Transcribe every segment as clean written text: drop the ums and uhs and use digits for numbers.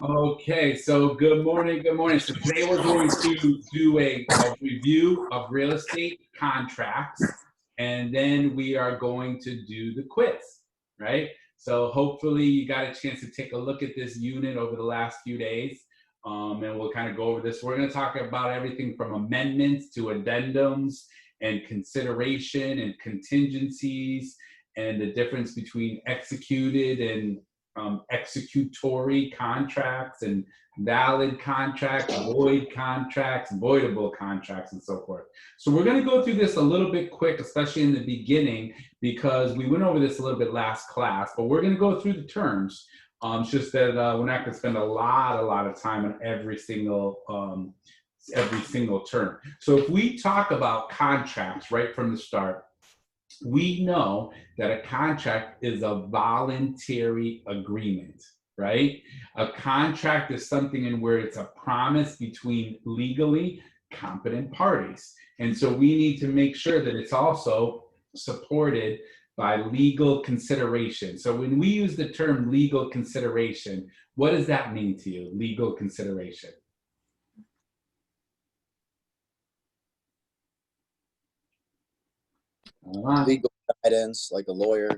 Okay, so good morning, good morning. So today we're going to do a review of real estate contracts, and then we are going to do the quiz, right? So hopefully you got a chance to take a look at this unit over the last few days, and we'll kind of go over this. We're going to talk about everything from amendments to addendums and consideration and contingencies and the difference between executed and executory contracts and valid contracts, void contracts, voidable contracts, and so forth. So we're going to go through this a little bit quick, especially in the beginning, because we went over this a little bit last class, but we're going to go through the terms. It's just that we're not going to spend a lot of time on every single term. So if we talk about contracts right from the start, we know that a contract is a voluntary agreement, right? A contract is something in where it's a promise between legally competent parties. And so we need to make sure that it's also supported by legal consideration. So when we use the term legal consideration, what does that mean to you, legal consideration? Legal guidance, like a lawyer.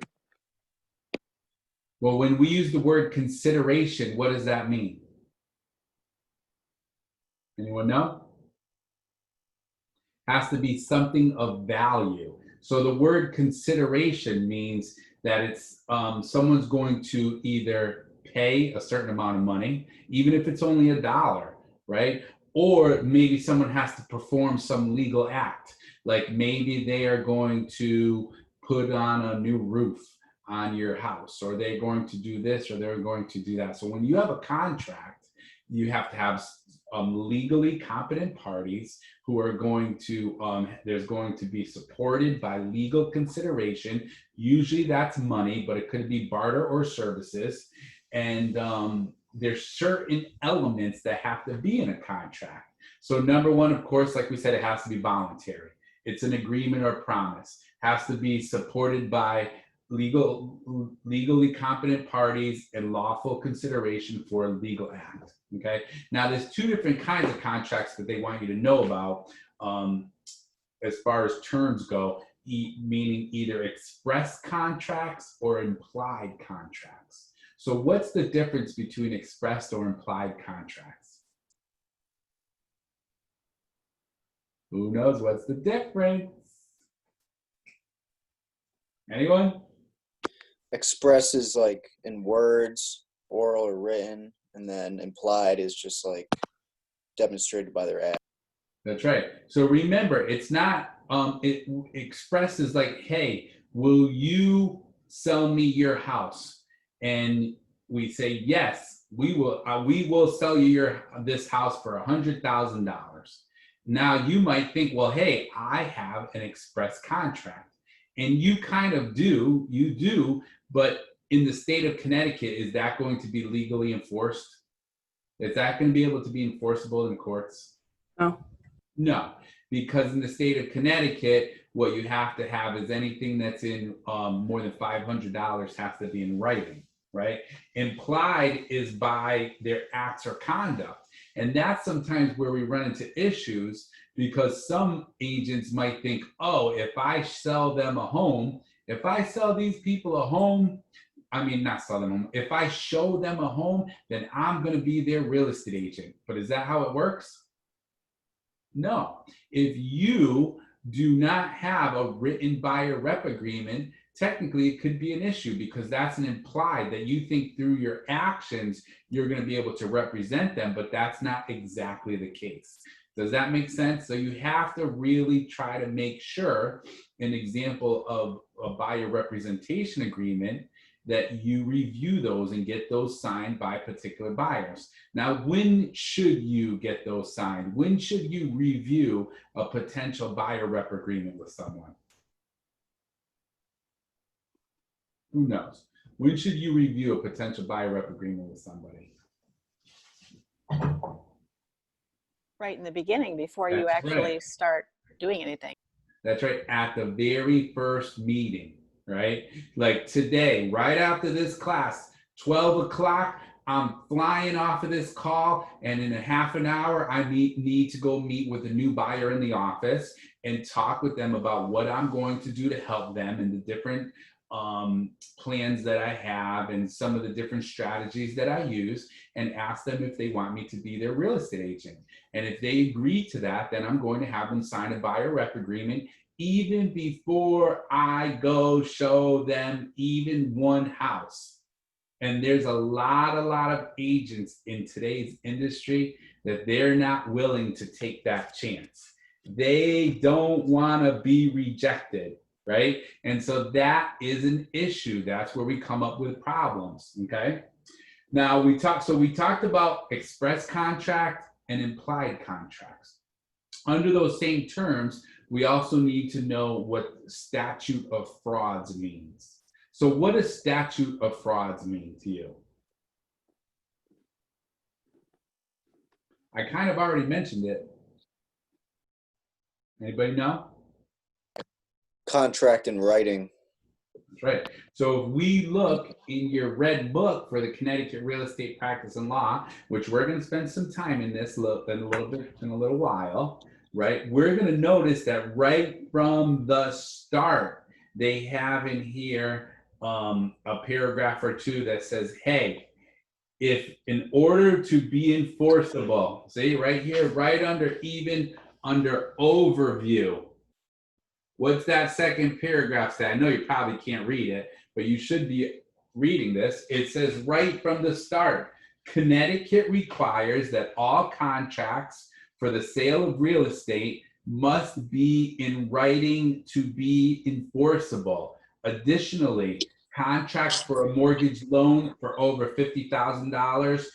Well, when we use the word consideration, what does that mean? Anyone know? Has to be something of value. So the word consideration means that it's someone's going to either pay a certain amount of money, even if it's only $1, right? Or maybe someone has to perform some legal act. Like maybe they are going to put on a new roof on your house, or they're going to do this, or they're going to do that. So when you have a contract, you have to have legally competent parties who are going to, there's going to be supported by legal consideration. Usually that's money, but it could be barter or services. And there's certain elements that have to be in a contract. So number one, of course, like we said, it has to be voluntary. It's an agreement or promise. Has to be supported by legally competent parties and lawful consideration for a legal act. Okay. Now, there's two different kinds of contracts that they want you to know about as far as terms go, meaning either express contracts or implied contracts. So what's the difference between expressed or implied contracts? Who knows what's the difference? Anyone? Express is like in words, oral or written, and then implied is just like demonstrated by their act. That's right. So remember, it's not, express is like, hey, will you sell me your house? And we say, yes, we will sell you this house for $100,000. Now you might think, well, hey, I have an express contract. And you kind of do, but in the state of Connecticut, is that going to be legally enforced? Is that going to be able to be enforceable in courts? No. No, because in the state of Connecticut, what you have to have is anything that's in more than $500 has to be in writing, right? Implied is by their acts or conduct. And that's sometimes where we run into issues, because some agents might think, oh, if I sell them a home, if I sell these people a home, I mean, not sell them a home, if I show them a home, then I'm going to be their real estate agent. But is that how it works? No. If you do not have a written buyer rep agreement, technically it could be an issue, because that's an implied that you think through your actions you're going to be able to represent them, but that's not exactly the case. Does that make sense? So you have to really try to make sure, an example of a buyer representation agreement, that you review those and get those signed by particular buyers. Now, when should you get those signed? When should you review a potential buyer rep agreement with someone? Who knows? When should you review a potential buyer rep agreement with somebody? Right in the beginning, before That's you actually right. start doing anything. That's right, at the very first meeting, right? Like today, right after this class, 12 o'clock, I'm flying off of this call, and in a half an hour, I need to go meet with a new buyer in the office and talk with them about what I'm going to do to help them and the different plans that I have and some of the different strategies that I use, and ask them if they want me to be their real estate agent. And if they agree to that, then I'm going to have them sign a buyer rep agreement even before I go show them even one house. And there's a lot of agents in today's industry that they're not willing to take that chance. They don't want to be rejected, right? And so that is an issue. That's where we come up with problems, okay? Now we talked about express contract and implied contracts. Under those same terms, we also need to know what statute of frauds means. So what does statute of frauds mean to you? I kind of already mentioned it. Anybody know? Contract in writing. That's right. So if we look in your red book for the Connecticut Real Estate Practice and Law, which we're going to spend some time in this in a little while, right? We're going to notice that right from the start, they have in here a paragraph or two that says, hey, if in order to be enforceable, see right here, right under overview, what's that second paragraph say? I know you probably can't read it, but you should be reading this. It says right from the start, Connecticut requires that all contracts for the sale of real estate must be in writing to be enforceable. Additionally, contracts for a mortgage loan for over $50,000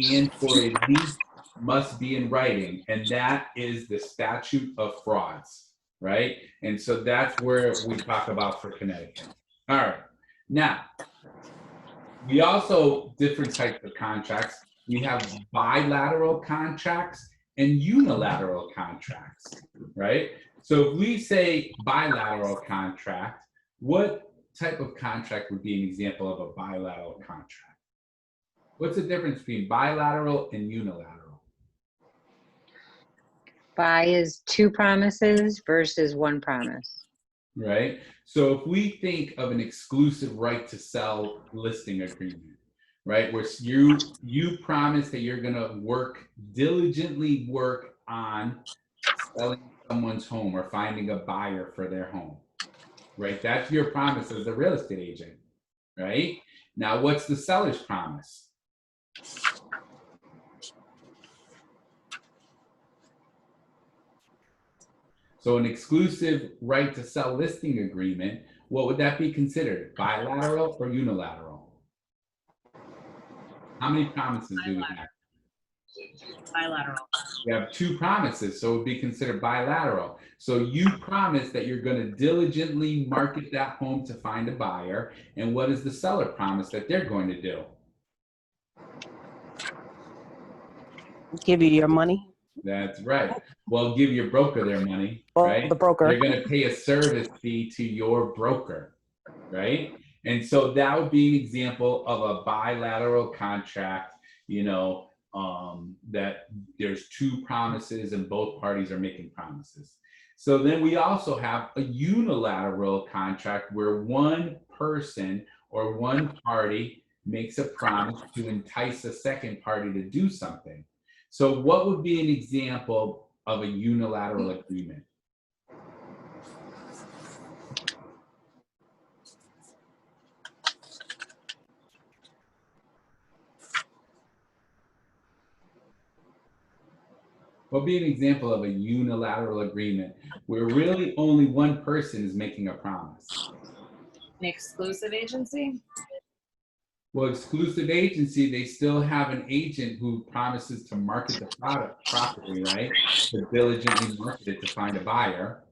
and for a lease must be in writing. And that is the statute of frauds, right? And so that's where we talk about for Connecticut. All right. Now, we also, different types of contracts. We have bilateral contracts and unilateral contracts, right? So if we say bilateral contract, what type of contract would be an example of a bilateral contract? What's the difference between bilateral and unilateral? Bi is 2 promises versus 1 promise. Right? So if we think of an exclusive right to sell listing agreement, right, where you promise that you're going to diligently work on selling someone's home or finding a buyer for their home, right? That's your promise as a real estate agent, right? Now, what's the seller's promise? So an exclusive right to sell listing agreement, what would that be considered? Bilateral or unilateral? How many promises do we have? Bilateral. We have 2 promises, so it would be considered bilateral. So you promise that you're going to diligently market that home to find a buyer. And what is the seller promise that they're going to do? Give you your money. That's right. Well, give your broker their money, Well, right? the broker. They're going to pay a service fee to your broker, right? And so that would be an example of a bilateral contract, you know, that there's 2 promises and both parties are making promises. So then we also have a unilateral contract where one person or one party makes a promise to entice a second party to do something. So what would be an example of a unilateral agreement? What would be an example of a unilateral agreement where really only one person is making a promise? An exclusive agency? Well, exclusive agency, they still have an agent who promises to market the product properly, right? To diligently market it to find a buyer.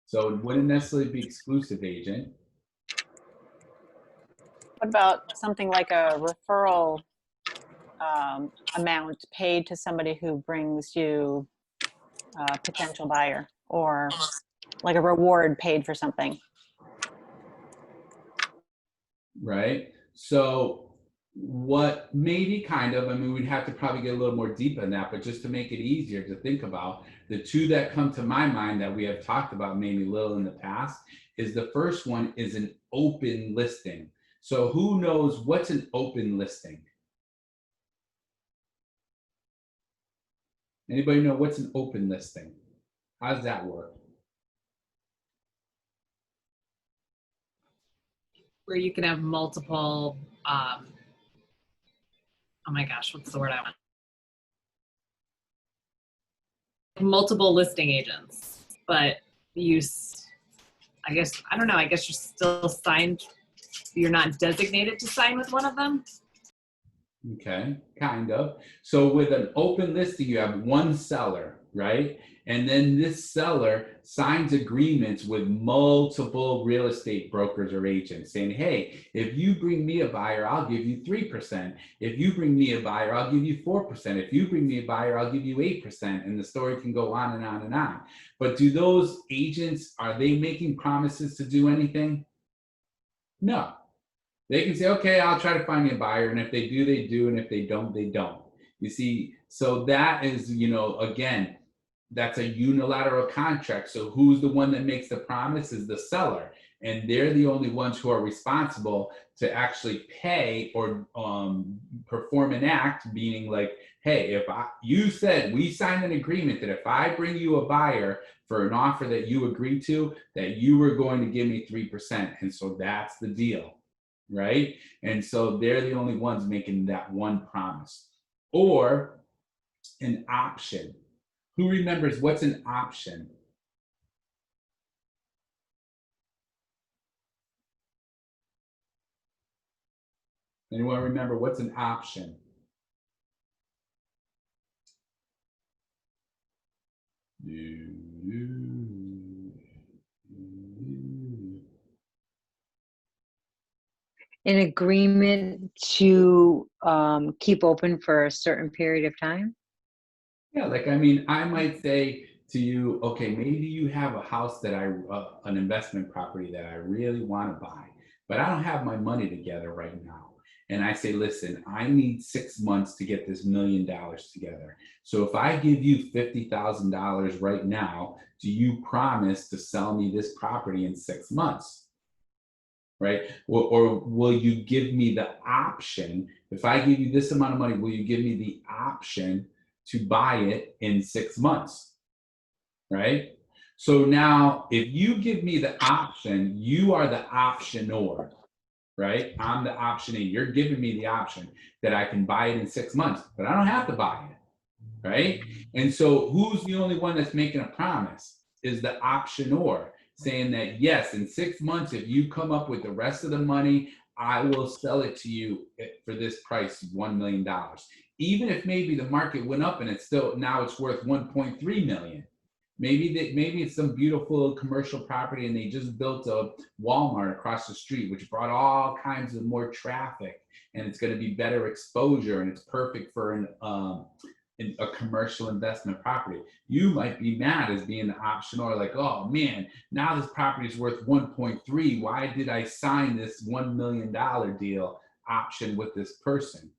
So it wouldn't necessarily be exclusive agent. What about something like a referral amount paid to somebody who brings you a potential buyer, or like a reward paid for something? Right? So what maybe kind of, I mean, we'd have to probably get a little more deep in that, but just to make it easier to think about, the two that come to my mind that we have talked about maybe a little in the past is the first one is an open listing. So who knows what's an open listing? Anybody know what's an open listing? How does that work? Where you can have multiple, oh my gosh, what's the word I want? Multiple listing agents, but I guess, I don't know, I guess you're still signed, you're not designated to sign with one of them? Okay, kind of. So with an open listing, you have one seller, right? And then this seller signs agreements with multiple real estate brokers or agents saying, hey, if you bring me a buyer, I'll give you 3%. If you bring me a buyer, I'll give you 4%. If you bring me a buyer, I'll give you 8%. And the story can go on and on and on. But do those agents, are they making promises to do anything? No. They can say, okay, I'll try to find you a buyer. And if they do, they do. And if they don't, they don't. You see, so that is, you know, again, that's a unilateral contract. So who's the one that makes the promise is the seller. And they're the only ones who are responsible to actually pay or perform an act, meaning like, hey, if you said we signed an agreement that if I bring you a buyer for an offer that you agreed to, that you were going to give me 3%. And so that's the deal. Right? And so they're the only ones making that one promise. Or an option. Who remembers what's an option? Anyone remember what's an option? An agreement to keep open for a certain period of time? Yeah, like, I mean, I might say to you, okay, maybe you have a house that an investment property that I really want to buy, but I don't have my money together right now. And I say, listen, I need 6 months to get this $1 million together. So if I give you $50,000 right now, do you promise to sell me this property in 6 months? Right? Or will you give me the option? If I give you this amount of money, will you give me the option to buy it in 6 months? Right? So now, if you give me the option, you are the optionor, right? I'm the optionee. You're giving me the option that I can buy it in 6 months, but I don't have to buy it, right? And so who's the only one that's making a promise? Is the optionor, saying that, yes, in 6 months, if you come up with the rest of the money, I will sell it to you for this price, $1 million. Even if maybe the market went up and it's still, now it's worth 1.3 million. Maybe it's some beautiful commercial property and they just built a Walmart across the street, which brought all kinds of more traffic, and it's going to be better exposure, and it's perfect for a commercial investment property. You might be mad as being the optional, like, oh man, now this property is worth 1.3. Why did I sign this $1 million deal option with this person?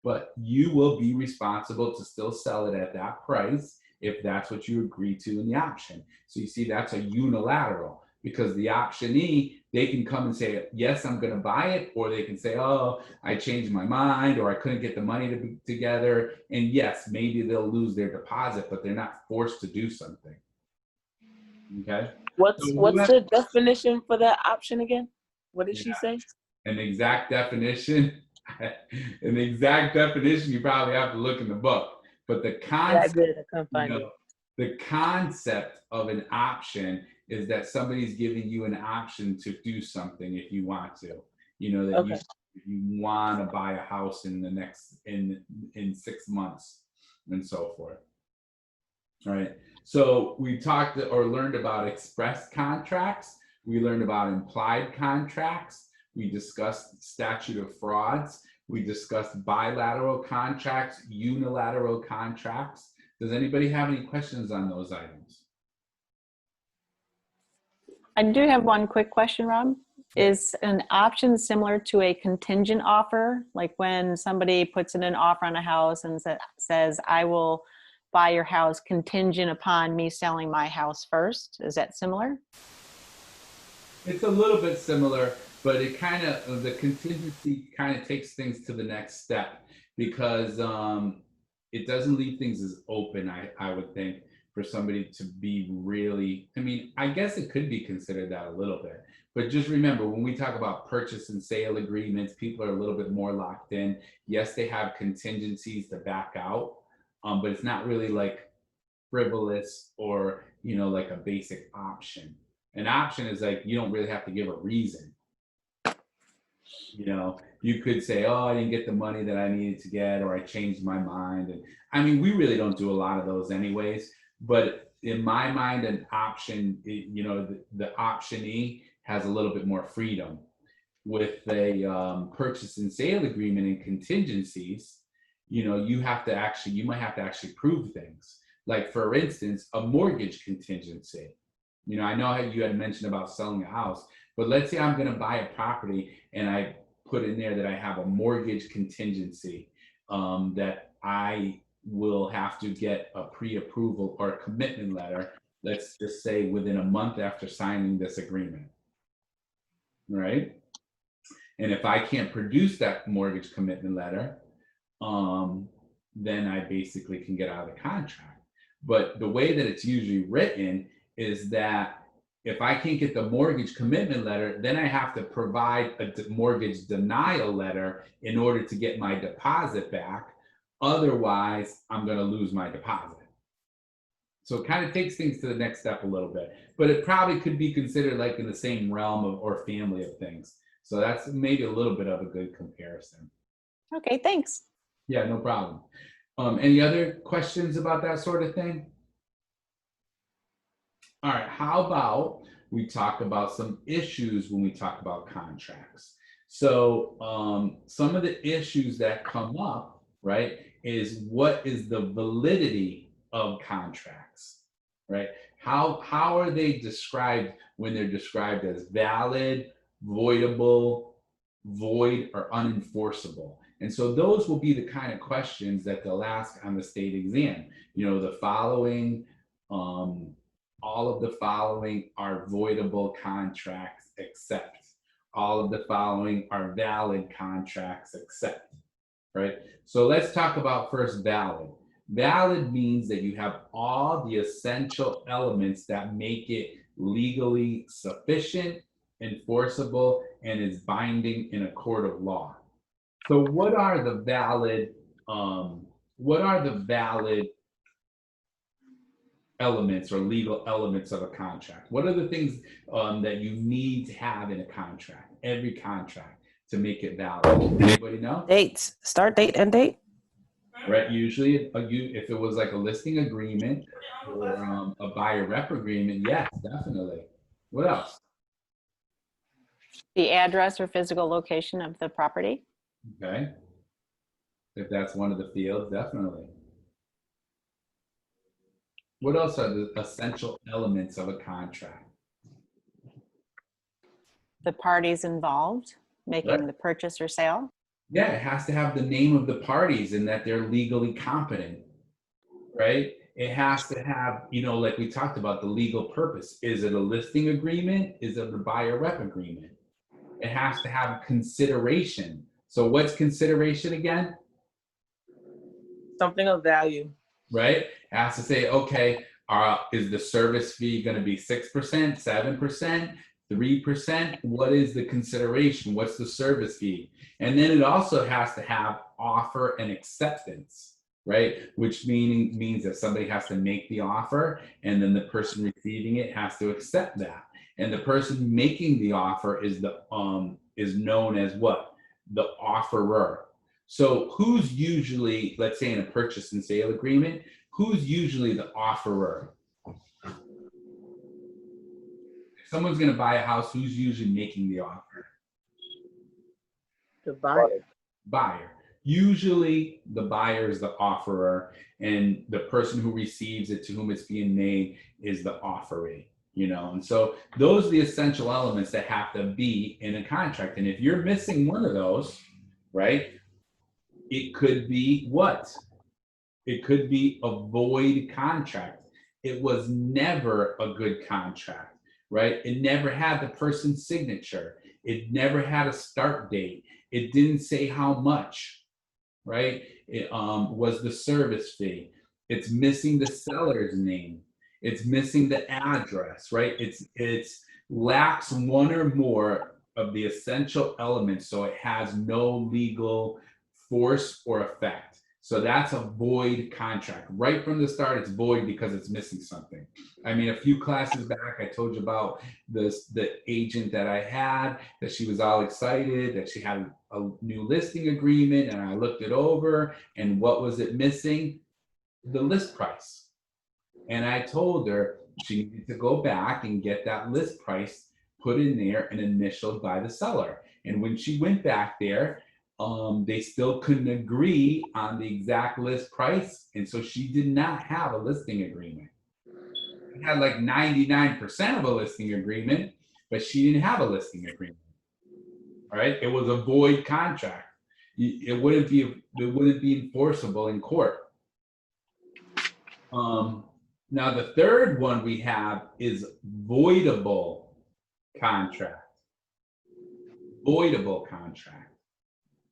But you will be responsible to still sell it at that price if that's what you agree to in the option. So you see, that's a unilateral, because the optionee, they can come and say, yes, I'm going to buy it, or they can say, oh, I changed my mind, or I couldn't get the money together. And yes, maybe they'll lose their deposit, but they're not forced to do something. Okay. What's So the definition for that option again? What did she say? An exact definition. An exact definition, you probably have to look in the book. But the concept, Yeah, I did. I couldn't find it. The concept of an option is that somebody's giving you an option to do something if you want to. You know, that Okay. you want to buy a house in the next in 6 months and so forth. All right. So we talked or learned about express contracts. We learned about implied contracts. We discussed statute of frauds. We discussed bilateral contracts, unilateral contracts. Does anybody have any questions on those items? I do have one quick question, Rob. Is an option similar to a contingent offer? Like when somebody puts in an offer on a house and says, I will buy your house contingent upon me selling my house first. Is that similar? It's a little bit similar, but it kind of, the contingency kind of takes things to the next step because it doesn't leave things as open, I would think, for somebody to be really, I mean, I guess it could be considered that a little bit. But just remember, when we talk about purchase and sale agreements, people are a little bit more locked in. Yes, they have contingencies to back out, but it's not really like frivolous or, you know, like a basic option. An option is like, you don't really have to give a reason. You know, you could say, oh, I didn't get the money that I needed to get, or I changed my mind. And I mean, we really don't do a lot of those anyways. But in my mind, an option, you know, the optionee has a little bit more freedom. With a purchase and sale agreement and contingencies, you know, you might have to actually prove things. Like for instance, a mortgage contingency. You know, I know how you had mentioned about selling a house, but let's say I'm going to buy a property and I put in there that I have a mortgage contingency that I will have to get a pre-approval or a commitment letter, let's just say within a month after signing this agreement. Right? And if I can't produce that mortgage commitment letter, then I basically can get out of the contract. But the way that it's usually written is that if I can't get the mortgage commitment letter, then I have to provide a mortgage denial letter in order to get my deposit back. Otherwise, I'm going to lose my deposit. So it kind of takes things to the next step a little bit, but it probably could be considered like in the same realm of or family of things. So that's maybe a little bit of a good comparison. Okay, thanks. Yeah, no problem. Any other questions about that sort of thing? All right, how about we talk about some issues when we talk about contracts? So some of the issues that come up, right, is what is the validity of contracts, right? How are they described when they're described as valid, voidable, void, or unenforceable? And so those will be the kind of questions that they'll ask on the state exam. You know, the following, all of the following are voidable contracts except. All of the following are valid contracts except, right? So let's talk about first valid. Valid means that you have all the essential elements that make it legally sufficient, enforceable, and is binding in a court of law. So what are the valid elements or legal elements of a contract? What are the things that you need to have in a contract, every contract, to make it valid? Anybody know? Dates, start date and date. Right, usually if it was like a listing agreement or a buyer rep agreement, yes, definitely. What else? The address or physical location of the property. Okay. If that's one of the fields, definitely. What else are the essential elements of a contract? The parties involved making Right. the purchase or sale. Yeah, it has to have the name of the parties and that they're legally competent, right? It has to have, you know, like we talked about, the legal purpose. Is it a listing agreement? Is it a buyer rep agreement? It has to have consideration. So what's consideration again? Something of value. Right? It has to say, okay, is the service fee going to be 6%, 7%, 3%? What is the consideration? What's the service fee? And then it also has to have offer and acceptance, right? Which means that somebody has to make the offer and then the person receiving it has to accept that. And the person making the offer is known as what? The offerer. So who's usually, let's say in a purchase and sale agreement, who's usually the offerer? If someone's going to buy a house, who's usually making the offer? The buyer. Buyer. Usually the buyer is the offerer and the person who receives it, to whom it's being made, is the offeree. And so those are the essential elements that have to be in a contract. And if you're missing one of those, right, it could be what? It could be a void contract. It was never a good contract, right? It never had the person's signature. It never had a start date. It didn't say how much, right? It was the service fee. It's missing the seller's name. It's missing the address, right? It's lacks one or more of the essential elements, so it has no legal force or effect. So that's a void contract. Right from the start, it's void because it's missing something. I mean, a few classes back, I told you about the agent that I had, that she was all excited, that she had a new listing agreement, and I looked it over, and what was it missing? The list price. And I told her she needed to go back and get that list price put in there and initialed by the seller. And when she went back there, they still couldn't agree on the exact list price. And so she did not have a listing agreement. She had like 99% of a listing agreement, but she didn't have a listing agreement. All right. It was a void contract. It wouldn't be enforceable in court. Now the third one we have is voidable contract. Voidable contract.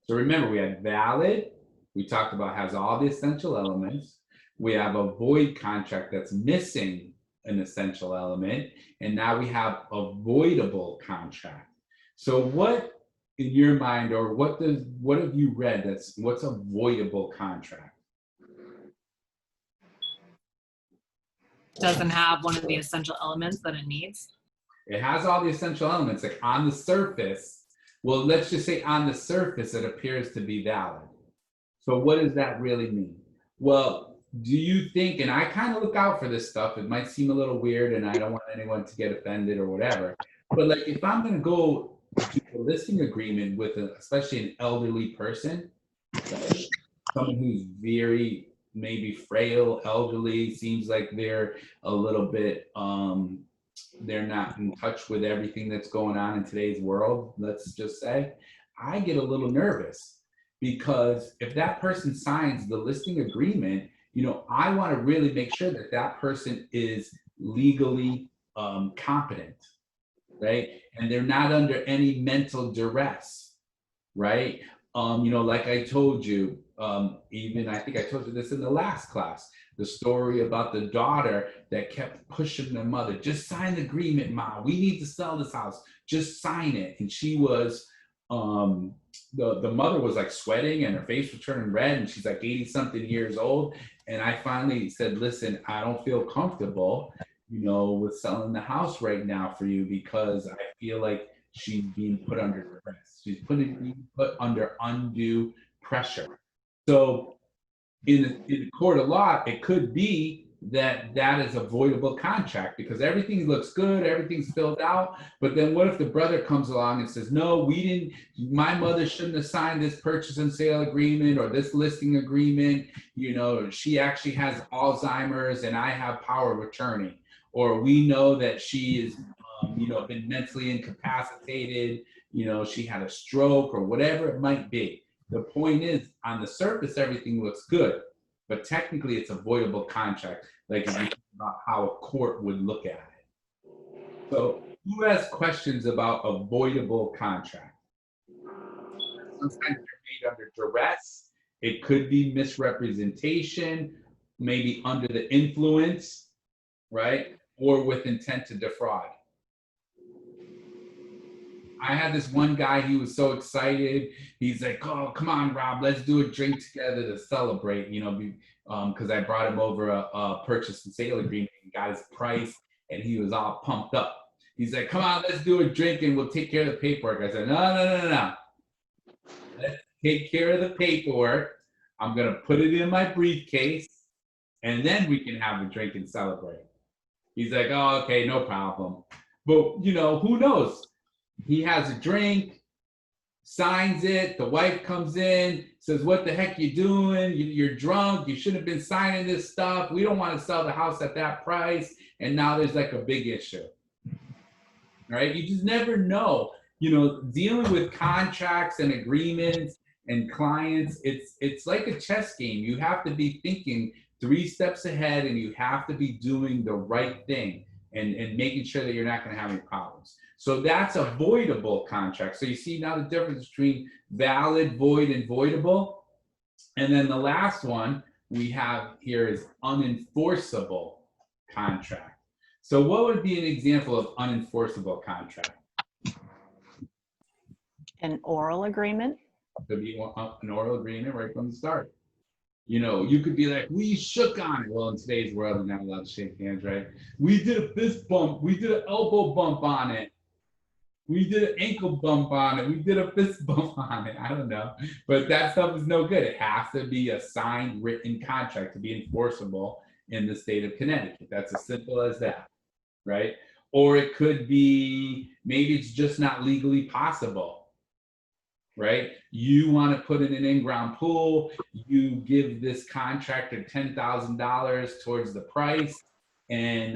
So remember, we had valid, we talked about has all the essential elements. We have a void contract that's missing an essential element. And now we have a voidable contract. So what in your mind, or what have you read what's a voidable contract? Doesn't have one of the essential elements that it needs. It has all the essential elements, like on the surface. Well, let's just say on the surface, it appears to be valid. So what does that really mean? Well, do you think, and I kind of look out for this stuff, it might seem a little weird and I don't want anyone to get offended or whatever, but like if I'm going to go to a listing agreement with especially an elderly person, someone who's very maybe frail, elderly, seems like they're a little bit, they're not in touch with everything that's going on in today's world, let's just say, I get a little nervous because if that person signs the listing agreement, I want to really make sure that that person is legally competent, right? And they're not under any mental duress, right? Like I told you, even I think I told you this in the last class, the story about the daughter that kept pushing the mother, just sign the agreement, Mom. We need to sell this house. Just sign it. And she was, the mother was like sweating and her face was turning red and she's like 80 something years old. And I finally said, listen, I don't feel comfortable, with selling the house right now for you because I feel like she's being put under duress. She's being put under undue pressure. So in the court of law, it could be that is a voidable contract because everything looks good, everything's filled out. But then what if the brother comes along and says, no, my mother shouldn't have signed this purchase and sale agreement or this listing agreement. She actually has Alzheimer's and I have power of attorney. Or we know that she is, been mentally incapacitated, she had a stroke or whatever it might be. The point is, on the surface, everything looks good, but technically it's a voidable contract, like if you think about how a court would look at it. So who has questions about a voidable contract? Sometimes they're made under duress. It could be misrepresentation, maybe under the influence, right? Or with intent to defraud. I had this one guy, he was so excited. He's like, oh, come on, Rob, let's do a drink together to celebrate, because I brought him over a purchase and sale agreement and got his price, and he was all pumped up. He's like, come on, let's do a drink and we'll take care of the paperwork. I said, no. Let's take care of the paperwork. I'm going to put it in my briefcase, and then we can have a drink and celebrate. He's like, oh, okay, no problem. But, who knows? He has a drink, signs it. The wife comes in, says, what the heck you doing? You're drunk. You shouldn't have been signing this stuff. We don't want to sell the house at that price. And now there's like a big issue, right? You just never know. You know, dealing with contracts and agreements and clients, it's like a chess game. You have to be thinking 3 steps ahead, and you have to be doing the right thing and making sure that you're not going to have any problems. So that's avoidable contract. So you see now the difference between valid, void, and voidable. And then the last one we have here is unenforceable contract. So what would be an example of unenforceable contract? An oral agreement. Could be an oral agreement right from the start. You know, you could be like, we shook on it. Well, in today's world, we're not allowed to shake hands, right? We did a fist bump. We did an elbow bump on it. We did an ankle bump on it. We did a fist bump on it. I don't know. But that stuff is no good. It has to be a signed, written contract to be enforceable in the state of Connecticut. That's as simple as that, right? Or it could be, maybe it's just not legally possible. Right? You want to put in an in-ground pool, you give this contractor $10,000 towards the price, and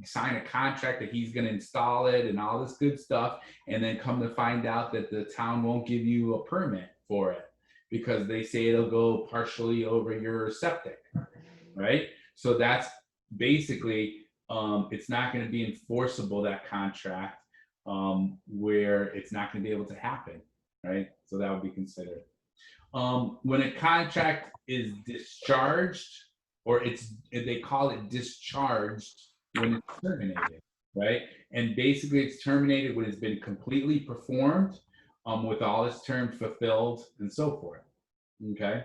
sign a contract that he's going to install it and all this good stuff, and then come to find out that the town won't give you a permit for it because they say it'll go partially over your septic, right? So that's basically, it's not going to be enforceable, that contract, where it's not going to be able to happen. Right? So that would be considered. When a contract is discharged, or they call it discharged when it's terminated, right? And basically it's terminated when it's been completely performed, with all its terms fulfilled and so forth, okay?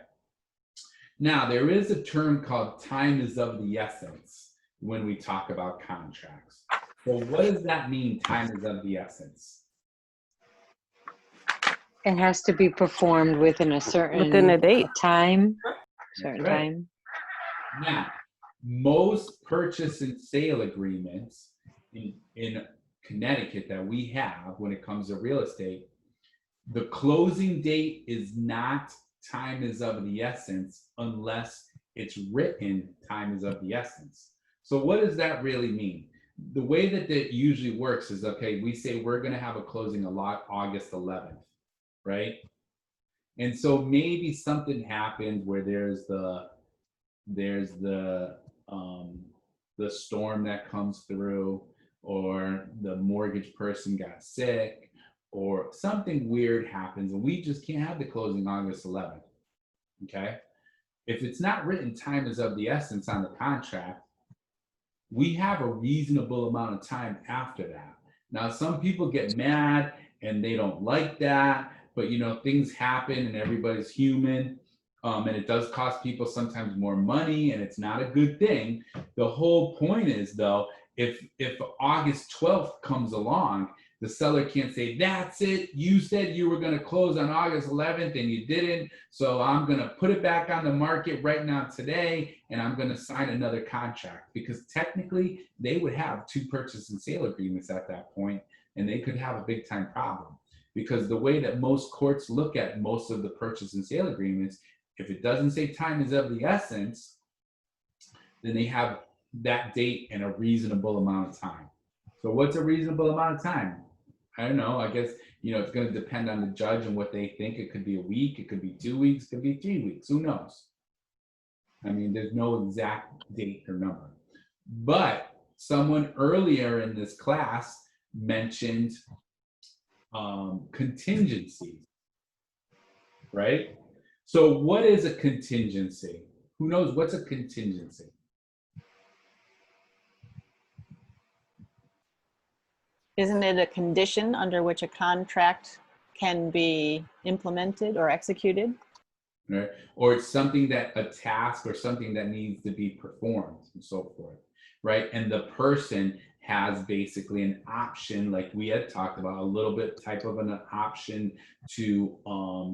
Now, there is a term called time is of the essence when we talk about contracts. So what does that mean, time is of the essence? It has to be performed within a certain Within a date. time. That's right. Now, most purchase and sale agreements in Connecticut that we have when it comes to real estate, the closing date is not time is of the essence unless it's written time is of the essence. So what does that really mean? The way that it usually works is, okay, we say we're going to have a closing a lot August 11th. Right? And so maybe something happened where there's the storm that comes through, or the mortgage person got sick, or something weird happens, and we just can't have the closing August 11th. Okay? If it's not written time is of the essence on the contract, we have a reasonable amount of time after that. Now, some people get mad and they don't like that. But, you know, things happen and everybody's human, and it does cost people sometimes more money, and it's not a good thing. The whole point is, though, if August 12th comes along, the seller can't say, that's it, you said you were going to close on August 11th and you didn't, so I'm going to put it back on the market right now today, and I'm going to sign another contract. Because technically, they would have 2 purchase and sale agreements at that point, and they could have a big time problem. Because the way that most courts look at most of the purchase and sale agreements, if it doesn't say time is of the essence, then they have that date and a reasonable amount of time. So what's a reasonable amount of time? I don't know. I guess, you know, it's going to depend on the judge and what they think. It could be a week. It could be 2 weeks. It could be 3 weeks. Who knows? I mean, there's no exact date or number. But someone earlier in this class mentioned contingencies, right? So what is a contingency? Who knows what's a contingency? Isn't it a condition under which a contract can be implemented or executed? Right? Or it's something that, a task or something that needs to be performed and so forth, right? And the person has basically an option, like we had talked about, a little bit type of an option to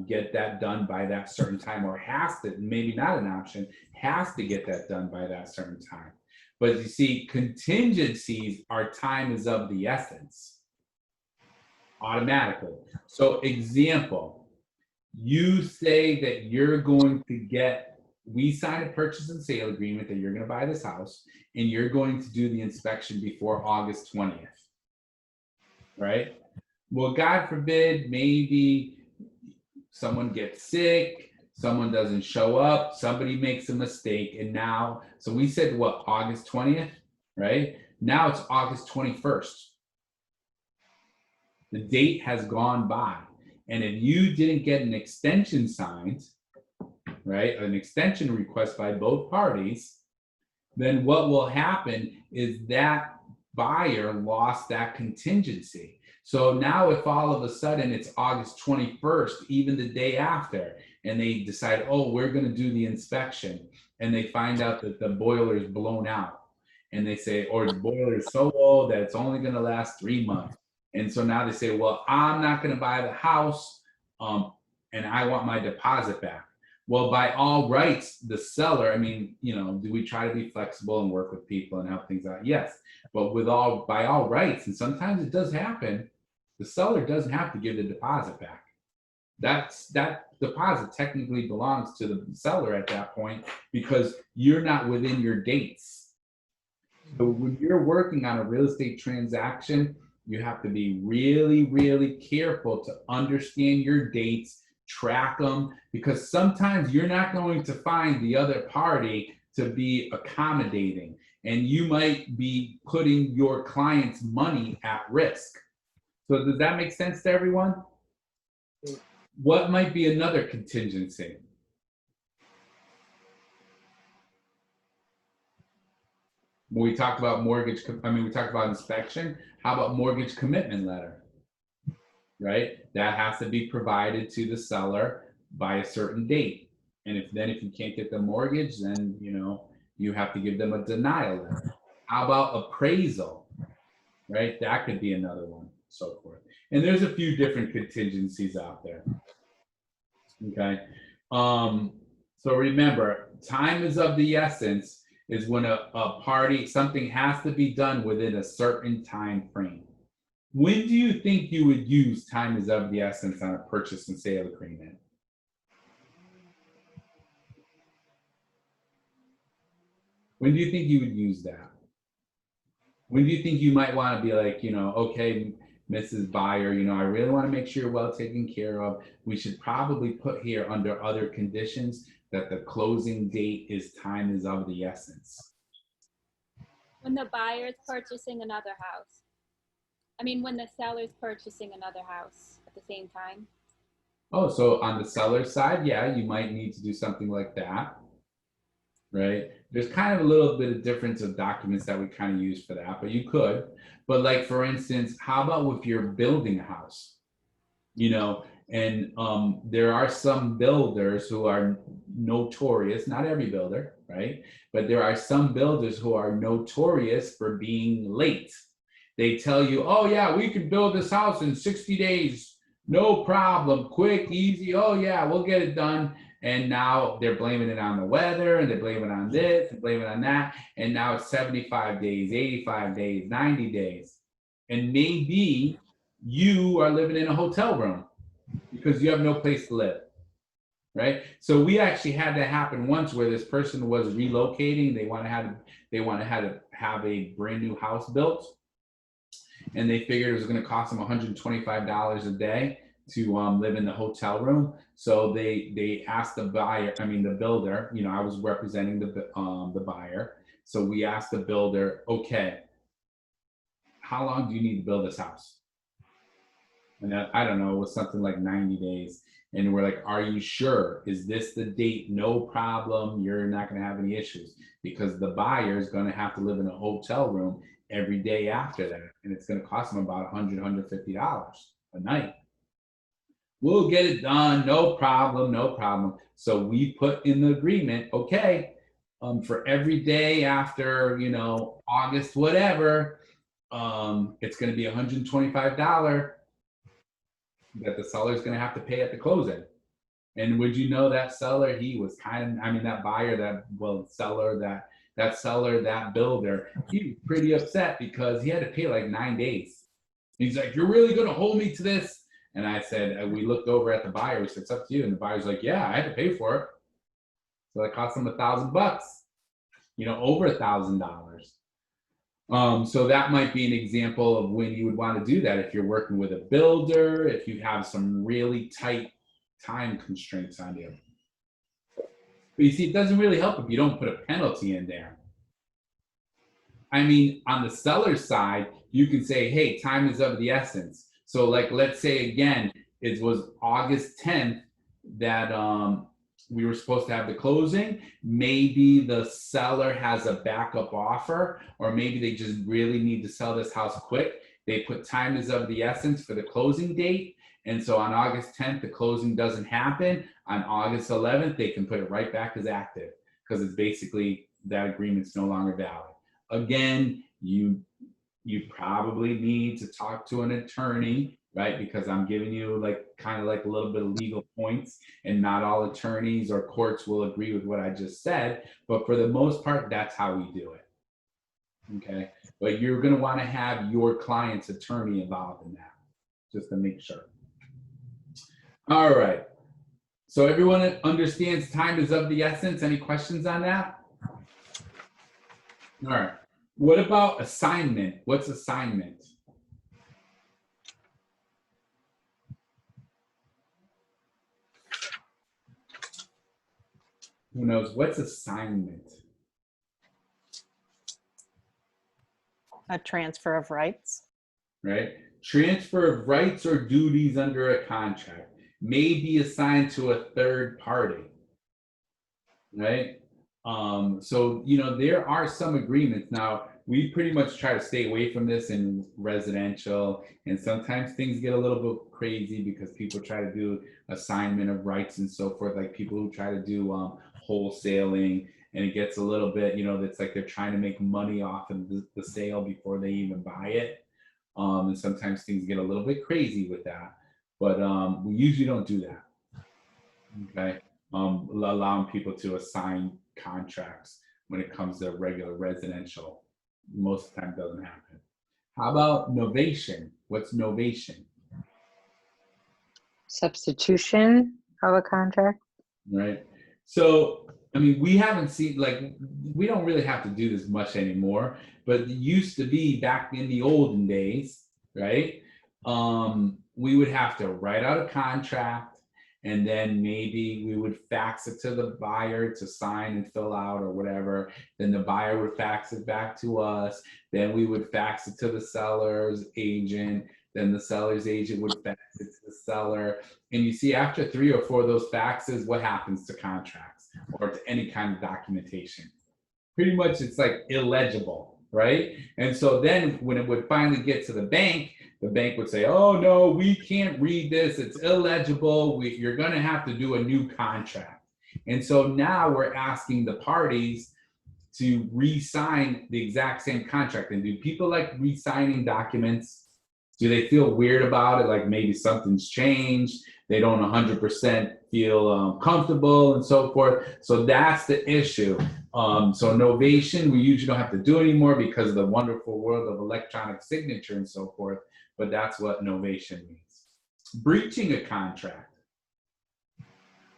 get that done by that certain time, or has to, maybe not an option, has to get that done by that certain time. But you see, contingencies are time is of the essence. automatically. So example, you say that you're going to get, we sign a purchase and sale agreement that you're going to buy this house and you're going to do the inspection before August 20th, right? Well, God forbid, maybe someone gets sick, someone doesn't show up, somebody makes a mistake, and now, so we said what, August 20th, right? Now it's August 21st. The date has gone by. And if you didn't get an extension signed, right, an extension request by both parties, then what will happen is that buyer lost that contingency. So now if all of a sudden it's August 21st, even the day after, and they decide, oh, we're going to do the inspection, and they find out that the boiler is blown out, and they say, or the boiler is so old that it's only going to last 3 months. And so now they say, well, I'm not going to buy the house, and I want my deposit back. Well, by all rights, the seller, I mean, you know, do we try to be flexible and work with people and help things out? Yes, but by all rights, and sometimes it does happen, the seller doesn't have to give the deposit back. That deposit technically belongs to the seller at that point because you're not within your dates. So when you're working on a real estate transaction, you have to be really, really careful to understand your dates, track them, because sometimes you're not going to find the other party to be accommodating, and you might be putting your client's money at risk. So does that make sense to everyone? What might be another contingency? When we talked about mortgage, we talked about inspection. How about mortgage commitment letter? Right? That has to be provided to the seller by a certain date. And if you can't get the mortgage, then you have to give them a denial letter. How about appraisal? Right? That could be another one, so forth. And there's a few different contingencies out there. Okay. So remember, time is of the essence is when a party, something has to be done within a certain time frame. When do you think you would use time is of the essence on a purchase and sale agreement? When do you think you would use that? When do you think you might want to be like, okay, Mrs. Buyer, I really want to make sure you're well taken care of. We should probably put here under other conditions that the closing date is time is of the essence. When the buyer is purchasing another house. When the seller is purchasing another house at the same time. Oh, so on the seller's side, yeah, you might need to do something like that, right? There's kind of a little bit of difference of documents that we kind of use for that, but you could. But like, for instance, how about if you're building a house, and there are some builders who are notorious, not every builder, right? But there are some builders who are notorious for being late. They tell you, oh yeah, we can build this house in 60 days, no problem, quick, easy, oh yeah, we'll get it done. And now they're blaming it on the weather, and they're blaming it on this, and blaming it on that. And now it's 75 days, 85 days, 90 days. And maybe you are living in a hotel room because you have no place to live, right? So we actually had that happen once where this person was relocating. They want to have a brand new house built. And they figured it was going to cost them $125 a day to live in the hotel room. So they asked the builder, I was representing the buyer. So we asked the builder, okay, how long do you need to build this house? And I don't know, it was something like 90 days. And we're like, are you sure? Is this the date? No problem. You're not going to have any issues, because the buyer is going to have to live in a hotel room every day after that. And it's going to cost them about $100, $150 a night. We'll get it done. No problem. No problem. So we put in the agreement, okay, for every day after, August, whatever, it's going to be $125 that the seller is going to have to pay at the closing. And would you know that seller, he was that buyer, that builder, he was pretty upset because he had to pay like 9 days. He's like, you're really going to hold me to this? And I said, we looked over at the buyer. We said, it's up to you. And the buyer's like, yeah, I had to pay for it. So it cost them $1,000, over $1,000. So that might be an example of when you would want to do that if you're working with a builder, if you have some really tight time constraints on you. But you see, it doesn't really help if you don't put a penalty in there. I mean, on the seller's side, you can say, hey, time is of the essence. So like, let's say again, it was August 10th that we were supposed to have the closing. Maybe the seller has a backup offer, or maybe they just really need to sell this house quick. They put time is of the essence for the closing date. And so on August 10th, the closing doesn't happen. On August 11th, they can put it right back as active because it's basically that agreement's no longer valid. Again, you probably need to talk to an attorney, right? Because I'm giving you kind of a little bit of legal points, and not all attorneys or courts will agree with what I just said. But for the most part, that's how we do it. Okay. But you're going to want to have your client's attorney involved in that, just to make sure. All right. So everyone understands time is of the essence. Any questions on that? All right. What about assignment? What's assignment? Who knows? What's assignment? A transfer of rights. Right? Transfer of rights or duties under a contract may be assigned to a third party. Right? So, there are some agreements. Now, we pretty much try to stay away from this in residential, and sometimes things get a little bit crazy because people try to do assignment of rights and so forth, like people who try to do wholesaling, and it gets a little bit, it's like they're trying to make money off of the sale before they even buy it. And sometimes things get a little bit crazy with that, but we usually don't do that. Okay. Allowing people to assign contracts when it comes to regular residential. Most of the time it doesn't happen. How about novation? What's novation? Substitution of a contract. Right. So, I mean, we haven't seen, we don't really have to do this much anymore, but it used to be back in the olden days, right? We would have to write out a contract, and then maybe we would fax it to the buyer to sign and fill out or whatever. Then the buyer would fax it back to us. Then we would fax it to the seller's agent. Then the seller's agent would fax it to the seller. And you see, after 3 or 4 of those faxes, what happens to contracts or to any kind of documentation? Pretty much it's like illegible, right? And so then when it would finally get to the bank would say, oh no, we can't read this, it's illegible, you're gonna have to do a new contract. And so now we're asking the parties to re-sign the exact same contract. And do people like re-signing documents? Do they feel weird about it? Like maybe something's changed, they don't 100% feel comfortable and so forth. So that's the issue. So novation, we usually don't have to do anymore because of the wonderful world of electronic signature and so forth. But that's what novation means. Breaching a contract.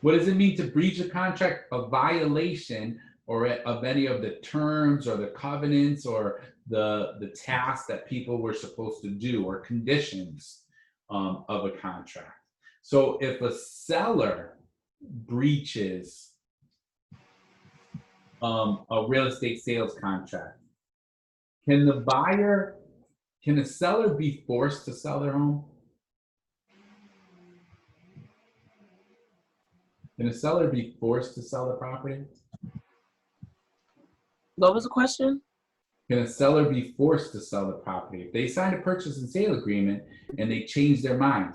What does it mean to breach a contract? A violation or of any of the terms or the covenants or the tasks that people were supposed to do or conditions of a contract. So if a seller breaches a real estate sales contract, can a seller be forced to sell their home? Can a seller be forced to sell the property? What was the question? Can a seller be forced to sell the property? If they sign a purchase and sale agreement and they change their mind,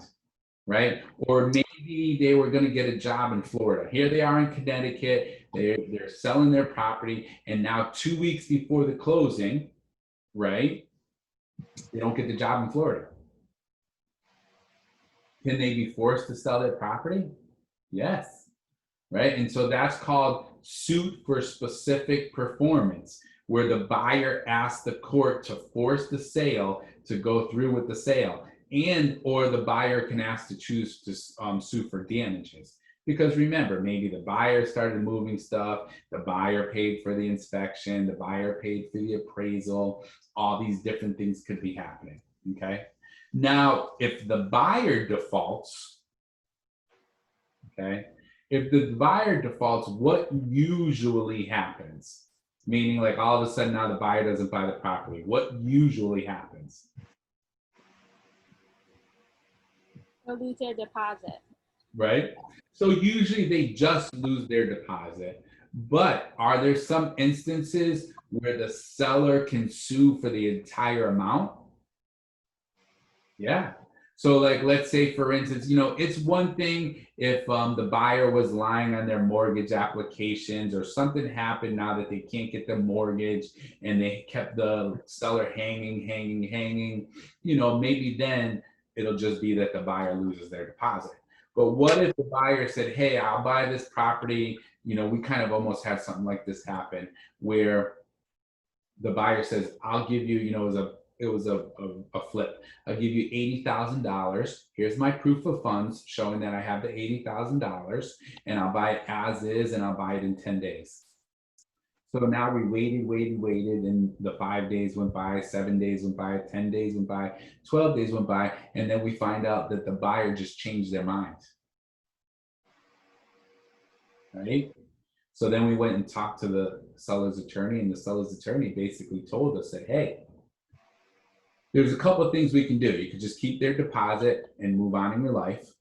right? Or maybe they were going to get a job in Florida. Here they are in Connecticut. They're selling their property. And now 2 weeks before the closing, right, they don't get the job in Florida. Can they be forced to sell their property? Yes. Right. And so that's called suit for specific performance. where the buyer asks the court to force the sale to go through with the sale, and or the buyer can ask to choose to sue for damages. Because remember, maybe the buyer started moving stuff, the buyer paid for the inspection, the buyer paid for the appraisal, all these different things could be happening, okay? Now, if the buyer defaults, okay, if the buyer defaults, what usually happens? Meaning, like, all of a sudden now the buyer doesn't buy the property. What usually happens? They'll lose their deposit. Right? So usually they just lose their deposit. But are there some instances where the seller can sue for the entire amount? Yeah. So, like, let's say, for instance, you know, it's one thing if the buyer was lying on their mortgage applications, or something happened now that they can't get the mortgage and they kept the seller hanging, you know, maybe then it'll just be that the buyer loses their deposit. But what if the buyer said, hey, I'll buy this property? You know, we kind of almost had something like this happen where the buyer says, I'll give you, you know, it was a flip. I'll give you $80,000. Here's my proof of funds showing that I have the $80,000, and I'll buy it as is, and I'll buy it in 10 days. So now we waited, and the 5 days went by, 7 days went by, 10 days went by, 12 days went by, and then we find out that the buyer just changed their mind. Right? So then we went and talked to the seller's attorney, and the seller's attorney basically told us that, hey, there's a couple of things we can do. You could just keep their deposit and move on in your life,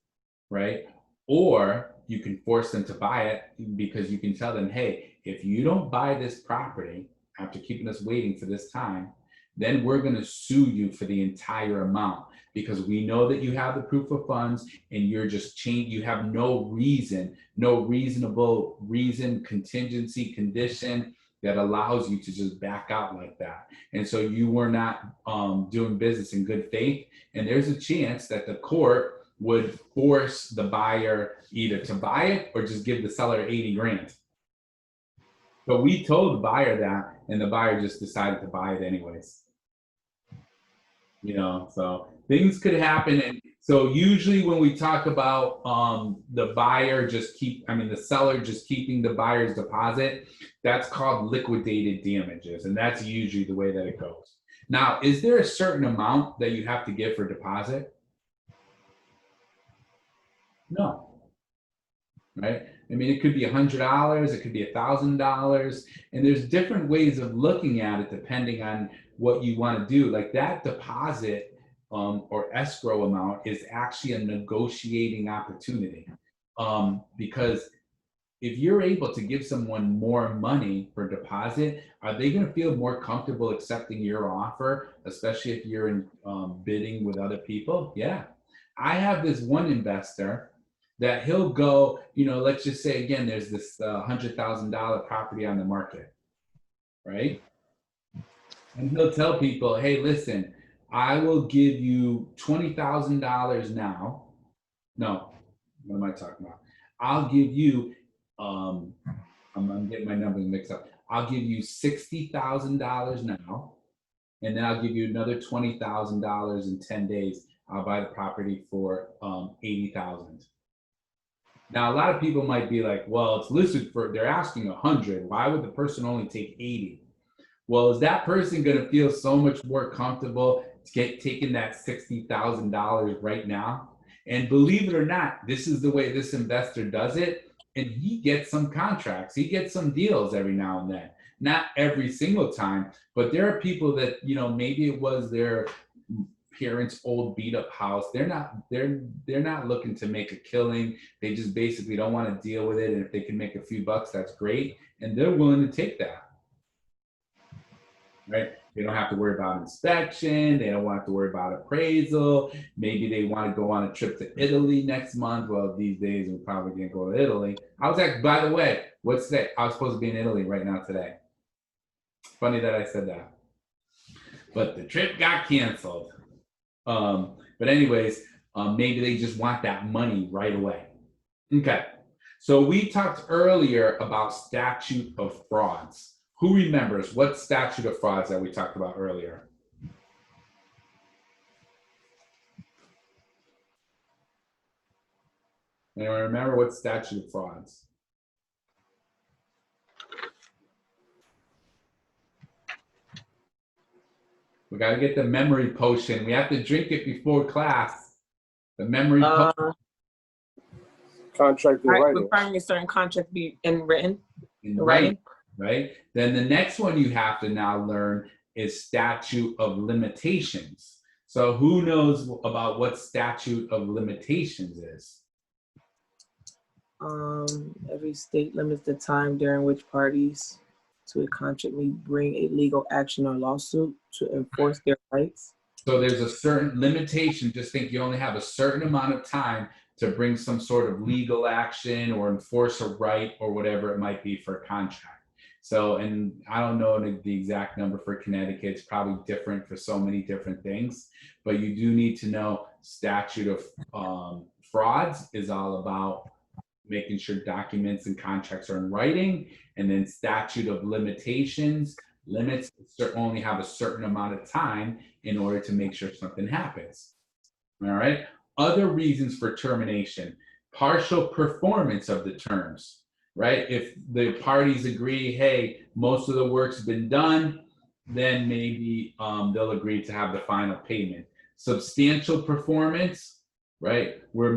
right? Or you can force them to buy it, because you can tell them, hey, if you don't buy this property after keeping us waiting for this time, then we're going to sue you for the entire amount, because we know that you have the proof of funds and you're just you have no reason, no reasonable reason, contingency, condition that allows you to just back out like that. And so you were not doing business in good faith. And there's a chance that the court would force the buyer either to buy it or just give the seller 80 grand. But we told the buyer that, and the buyer just decided to buy it anyways. You know, so things could happen. And so usually when we talk about the seller just keeping the buyer's deposit, that's called liquidated damages. And that's usually the way that it goes. Now, is there a certain amount that you have to give for deposit? No. Right? I mean, it could be $100, it could be $1,000, and there's different ways of looking at it depending on what you want to do. Like that deposit or escrow amount is actually a negotiating opportunity, because if you're able to give someone more money for deposit, are they going to feel more comfortable accepting your offer, especially if you're in bidding with other people? Yeah. I have this one investor that he'll go, you know, let's just say again, there's this $100,000 property on the market, right? And he'll tell people, hey, listen, I will give you $20,000 now. No, what am I talking about? I'll give you, I'm getting my numbers mixed up. I'll give you $60,000 now, and then I'll give you another $20,000 in 10 days. I'll buy the property for $80,000. Now, a lot of people might be like, well, it's listed for, they're asking 100. Why would the person only take 80? Well, is that person going to feel so much more comfortable taking that $60,000 right now? And believe it or not, this is the way this investor does it. And he gets some contracts. He gets some deals every now and then. Not every single time, but there are people that, you know, maybe it was their parents' old beat up house. They're not looking to make a killing. They just basically don't want to deal with it. And if they can make a few bucks, that's great. And they're willing to take that. Right? They don't have to worry about inspection. They don't have to worry about appraisal. Maybe they want to go on a trip to Italy next month. Well, these days we're probably going to go to Italy. I was actually, by the way, what's today? I was supposed to be in Italy right now today. Funny that I said that. But the trip got canceled. But anyways, maybe they just want that money right away. Okay. So we talked earlier about Statute of Frauds. Who remembers what statute of frauds that we talked about earlier? Anyone remember what statute of frauds? We got to get the memory potion. We have to drink it before class. The memory potion. Contract in writing. Requiring a certain contract be written. In writing, right? Then the next one you have to now learn is statute of limitations. So who knows about what statute of limitations is? Every state limits the time during which parties to a contract may bring a legal action or lawsuit to enforce their rights. So there's a certain limitation. Just think you only have a certain amount of time to bring some sort of legal action or enforce a right or whatever it might be for a contract. So, and I don't know the exact number for Connecticut. It's probably different for so many different things, but you do need to know statute of frauds is all about making sure documents and contracts are in writing, and then statute of limitations limits only have a certain amount of time in order to make sure something happens. All right. Other reasons for termination: partial performance of the terms, right? If the parties agree, hey, most of the work's been done, then maybe they'll agree to have the final payment. Substantial performance, right? Where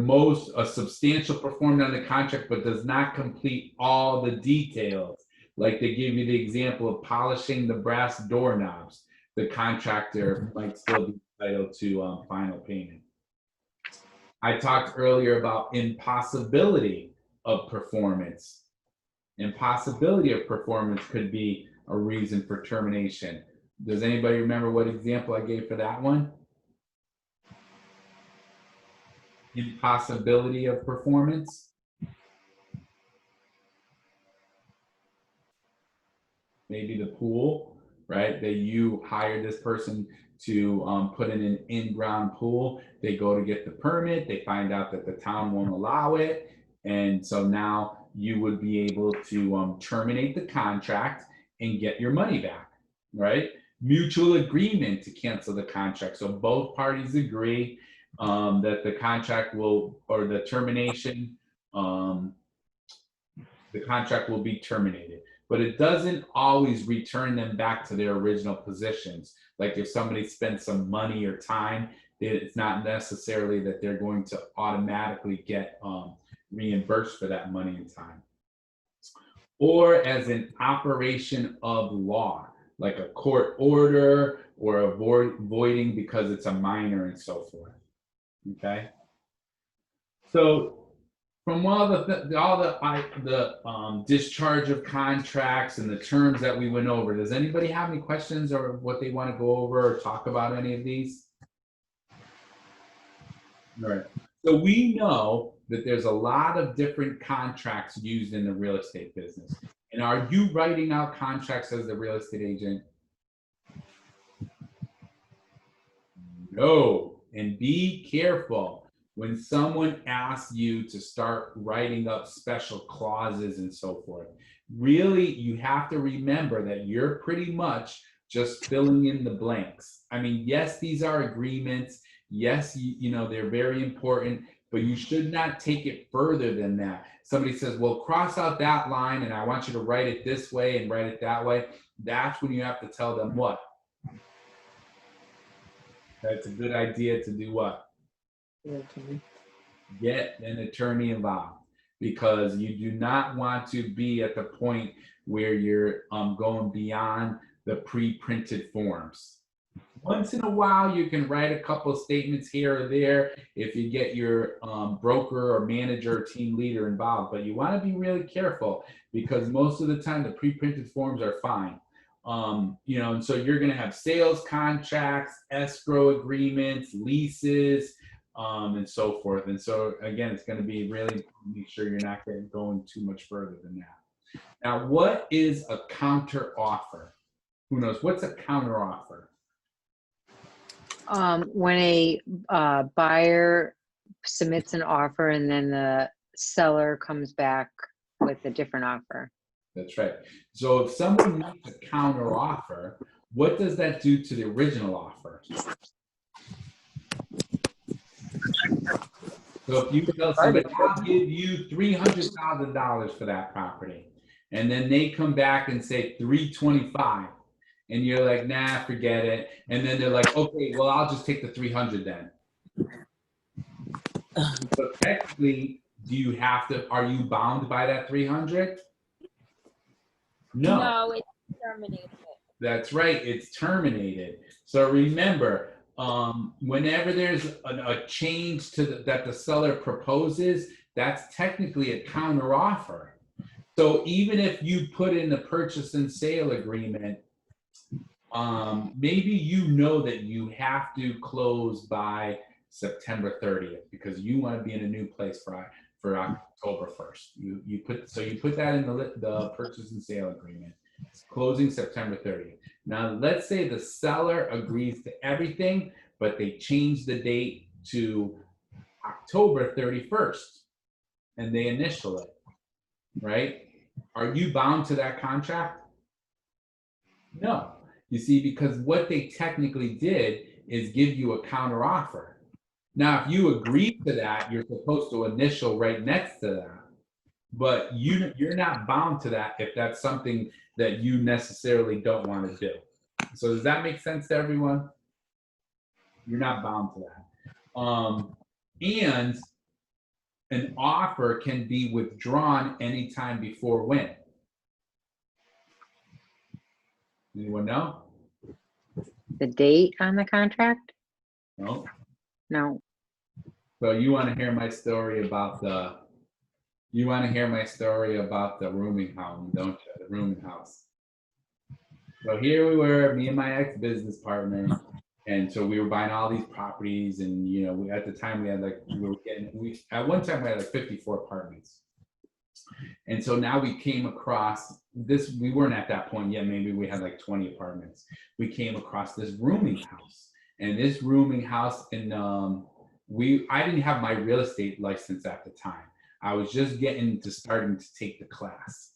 a substantial performed on the contract but does not complete all the details. Like they give you the example of polishing the brass doorknobs. The contractor might still be entitled to final payment. I talked earlier about impossibility of performance. Impossibility of performance could be a reason for termination. Does anybody remember what example I gave for that one? Impossibility of performance. Maybe the pool, right? That you hired this person to put in an in-ground pool. They go to get the permit. They find out that the town won't allow it. And so now you would be able to terminate the contract and get your money back, right? Mutual agreement to cancel the contract. So both parties agree that the contract will, or the termination, the contract will be terminated. But it doesn't always return them back to their original positions. Like if somebody spent some money or time, it's not necessarily that they're going to automatically get reimbursed for that money and time. Or as an operation of law, like a court order or avoiding because it's a minor and so forth. Okay. So from all the discharge of contracts and the terms that we went over, does anybody have any questions or what they want to go over or talk about any of these? All right. So we know that there's a lot of different contracts used in the real estate business. And are you writing out contracts as the real estate agent? No. And be careful. When someone asks you to start writing up special clauses and so forth, really, you have to remember that you're pretty much just filling in the blanks. I mean, yes, these are agreements. Yes, you know, they're very important, but you should not take it further than that. Somebody says, well, cross out that line and I want you to write it this way and write it that way. That's when you have to tell them what? That's a good idea to do what? Get an attorney involved, because you do not want to be at the point where you're going beyond the pre-printed forms. Once in a while, you can write a couple of statements here or there if you get your broker or manager or team leader involved, but you want to be really careful because most of the time the pre-printed forms are fine. You know, and so you're going to have sales contracts, escrow agreements, leases, and so forth. And so again, it's going to be really make sure you're not going too much further than that. Now, what is a counter offer? Who knows? What's a counter offer? When a buyer submits an offer and then the seller comes back with a different offer. That's right. So if someone makes a counter offer, what does that do to the original offer? So if you tell somebody, I'll give you $300,000 for that property, and then they come back and say $325,000, and you're like, nah, forget it. And then they're like, okay, well, I'll just take the 300 then. So technically, are you bound by that 300? No. No, it's terminated. That's right, it's terminated. So remember, whenever there's a change that the seller proposes, that's technically a counter offer. So even if you put in the purchase and sale agreement, maybe you know that you have to close by September 30th because you want to be in a new place for October 1st. You put that in the purchase and sale agreement. It's closing September 30th. Now let's say the seller agrees to everything, but they change the date to October 31st and they initial it, right? Are you bound to that contract? No. You see, because what they technically did is give you a counter offer. Now, if you agree to that, you're supposed to initial right next to that. But you're not bound to that if that's something that you necessarily don't want to do. So does that make sense to everyone? You're not bound to that. And an offer can be withdrawn anytime before when? Anyone know? The date on the contract? No. No. So you want to hear my story about the rooming home, don't you? The rooming house. So here we were, me and my ex-business partner, and so we were buying all these properties, and you know, at the time we had at one time we had like 54 apartments. And so now we came across this, we weren't at that point yet, maybe we had like 20 apartments. We came across this rooming house, and this rooming house, and I didn't have my real estate license at the time. I was just starting to take the class,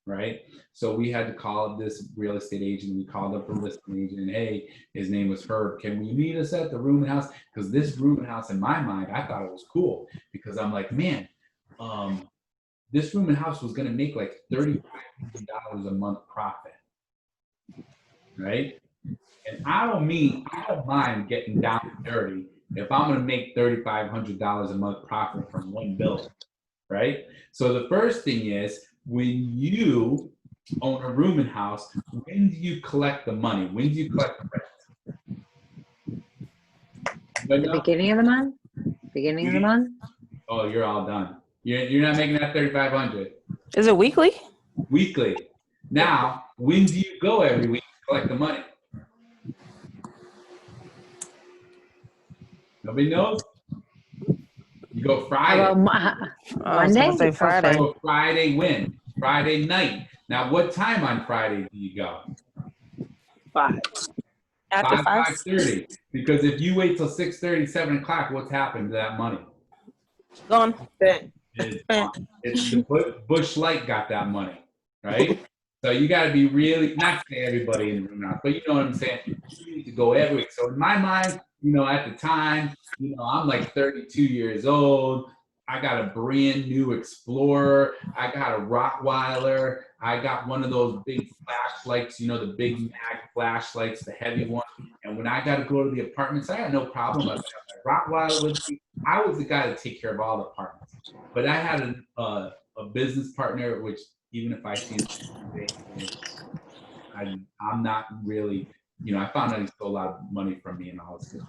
right? So we had to call this real estate agent. We called up the listing agent, and hey, his name was Herb. Can we meet us at the rooming house? Because this rooming house, in my mind, I thought it was cool because I'm like, man, this rooming house was going to make like $3,500 a month profit, right? And I don't mind getting down and dirty if I'm going to make $3,500 a month profit from one building, right? So the first thing is, when you own a rooming house, when do you collect the money? When do you collect the rent? The beginning of the month? Beginning of the month? Oh, you're all done. You're not making that $3,500. Is it weekly? Weekly. Now, when do you go every week to collect the money? Nobody knows? You go Friday. How about I was gonna Monday? say Friday. So Friday when? Friday night. Now, what time on Friday do you go? 5. After 5? 5:30. Because if you wait till 6:30, 7 o'clock, what's happened to that money? Gone. It's the Bush Light got that money, right? So you got to be really, not say everybody in the room now, but you know what I'm saying? You need to go every week. So in my mind, you know, at the time, you know, I'm like 32 years old. I got a brand new Explorer. I got a Rottweiler. I got one of those big flashlights, you know, the big mag flashlights, the heavy one. And when I got to go to the apartments, I had no problem. I got my Rottweiler with me. I was the guy to take care of all the apartments. But I had a business partner, which even if I see him, I'm not really, you know, I found out he stole a lot of money from me and all this stuff.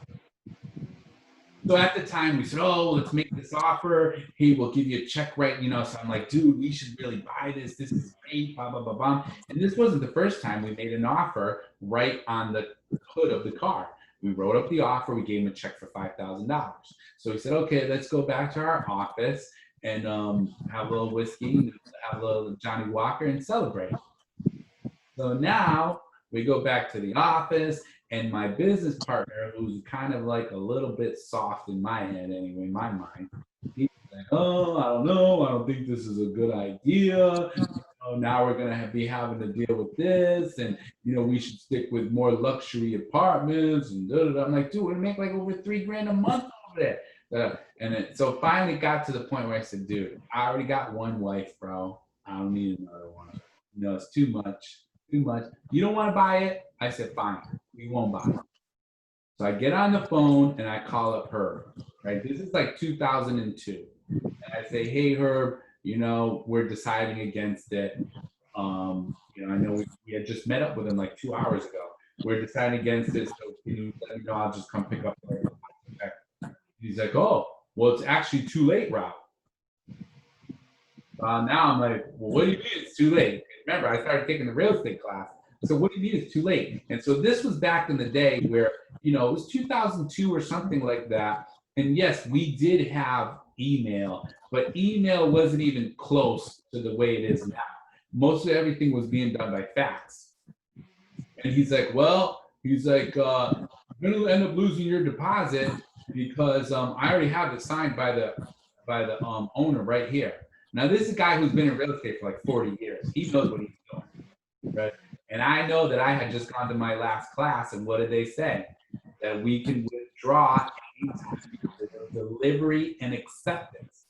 So at the time we said, oh, let's make this offer. Hey, we'll give you a check, right? You know, so I'm like, dude, we should really buy this. This is great, blah, blah, blah, blah. And this wasn't the first time we made an offer right on the hood of the car. We wrote up the offer. We gave him a check for $5,000. So he said, okay, let's go back to our office and have a little whiskey, have a little Johnny Walker and celebrate. So now we go back to the office, and my business partner, who's kind of like a little bit soft in my head anyway, in my mind, he's like, oh, I don't know. I don't think this is a good idea. now we're going to be having to deal with this, and we should stick with more luxury apartments and I'm like, dude, we make like over $3,000 a month over there. So finally got to the point where I said, dude, I already got one wife, bro. I don't need another one. It's too much. You don't want to buy it? I said, fine, we won't buy it. So I get on the phone and I call up Herb, right? This is like 2002. And I say, hey, Herb, we're deciding against it. I know we had just met up with him like 2 hours ago. We're deciding against it, so can you let me know? I'll just come pick up. He's like, oh, well, it's actually too late, Rob. Now I'm like, well, what do you mean it's too late? Remember, I started taking the real estate class. So what do you mean it's too late? And so this was back in the day where, it was 2002 or something like that. And yes, we did have email, but email wasn't even close to the way it is now. Most of everything was being done by fax. And he's like, you're going to end up losing your deposit because I already have it signed by the owner right here. Now, this is a guy who's been in real estate for like 40 years. He knows what he's doing, right? And I know that I had just gone to my last class, and what did they say? That we can withdraw anytime the delivery and acceptance.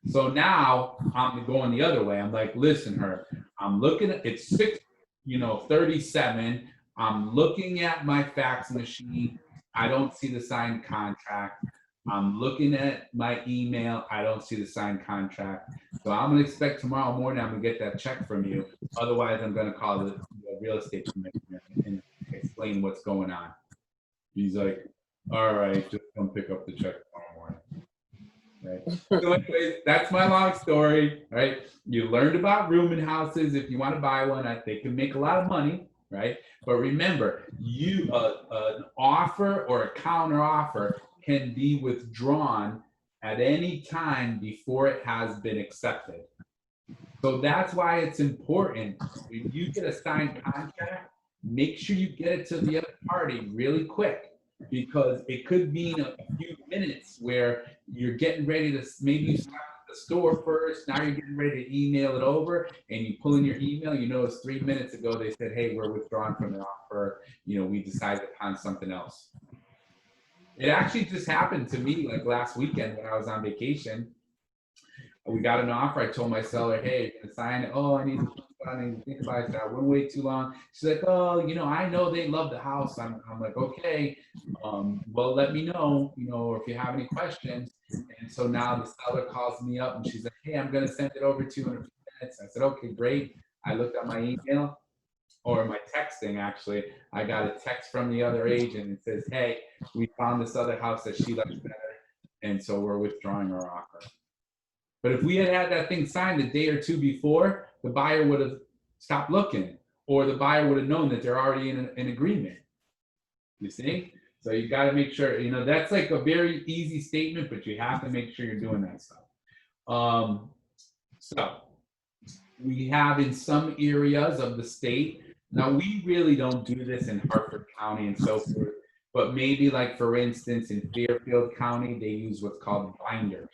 So now I'm going the other way. I'm like, listen, Herb, I'm looking at it's 6:37. I'm looking at my fax machine. I don't see the signed contract. I'm looking at my email. I don't see the signed contract. So I'm going to expect tomorrow morning I'm going to get that check from you. Otherwise, I'm going to call the real estate commissioner and explain what's going on. He's like, all right, just come pick up the check tomorrow morning. Right. So anyways, that's my long story, right? You learned about rooming houses. If you want to buy one, they can make a lot of money, right? But remember, an offer or a counter offer can be withdrawn at any time before it has been accepted. So that's why it's important when you get a signed contract, make sure you get it to the other party really quick, because it could mean a few minutes where you're getting ready to, maybe you stop at the store first, now you're getting ready to email it over, and you pull in your email, it's 3 minutes ago they said, hey, we're withdrawing from the offer, we decided upon something else. It actually just happened to me like last weekend when I was on vacation. We got an offer. I told my seller, hey, you're gonna sign it. Oh, I need to think about it. I wouldn't wait too long. She's like, oh, I know they love the house. I'm like, okay, well, let me know, if you have any questions. And so now the seller calls me up and she's like, hey, I'm gonna send it over to you in a few minutes. I said, okay, great. I looked at my email, or my texting, actually. I got a text from the other agent. It says, hey, we found this other house that she likes better, and so we're withdrawing our offer. But if we had had that thing signed a day or two before, the buyer would have stopped looking, or the buyer would have known that they're already in an agreement. You see? So you got to make sure, that's like a very easy statement, but you have to make sure you're doing that stuff. So we have in some areas of the state, now we really don't do this in Hartford County and so forth, but maybe like, for instance, in Fairfield County, they use what's called binders.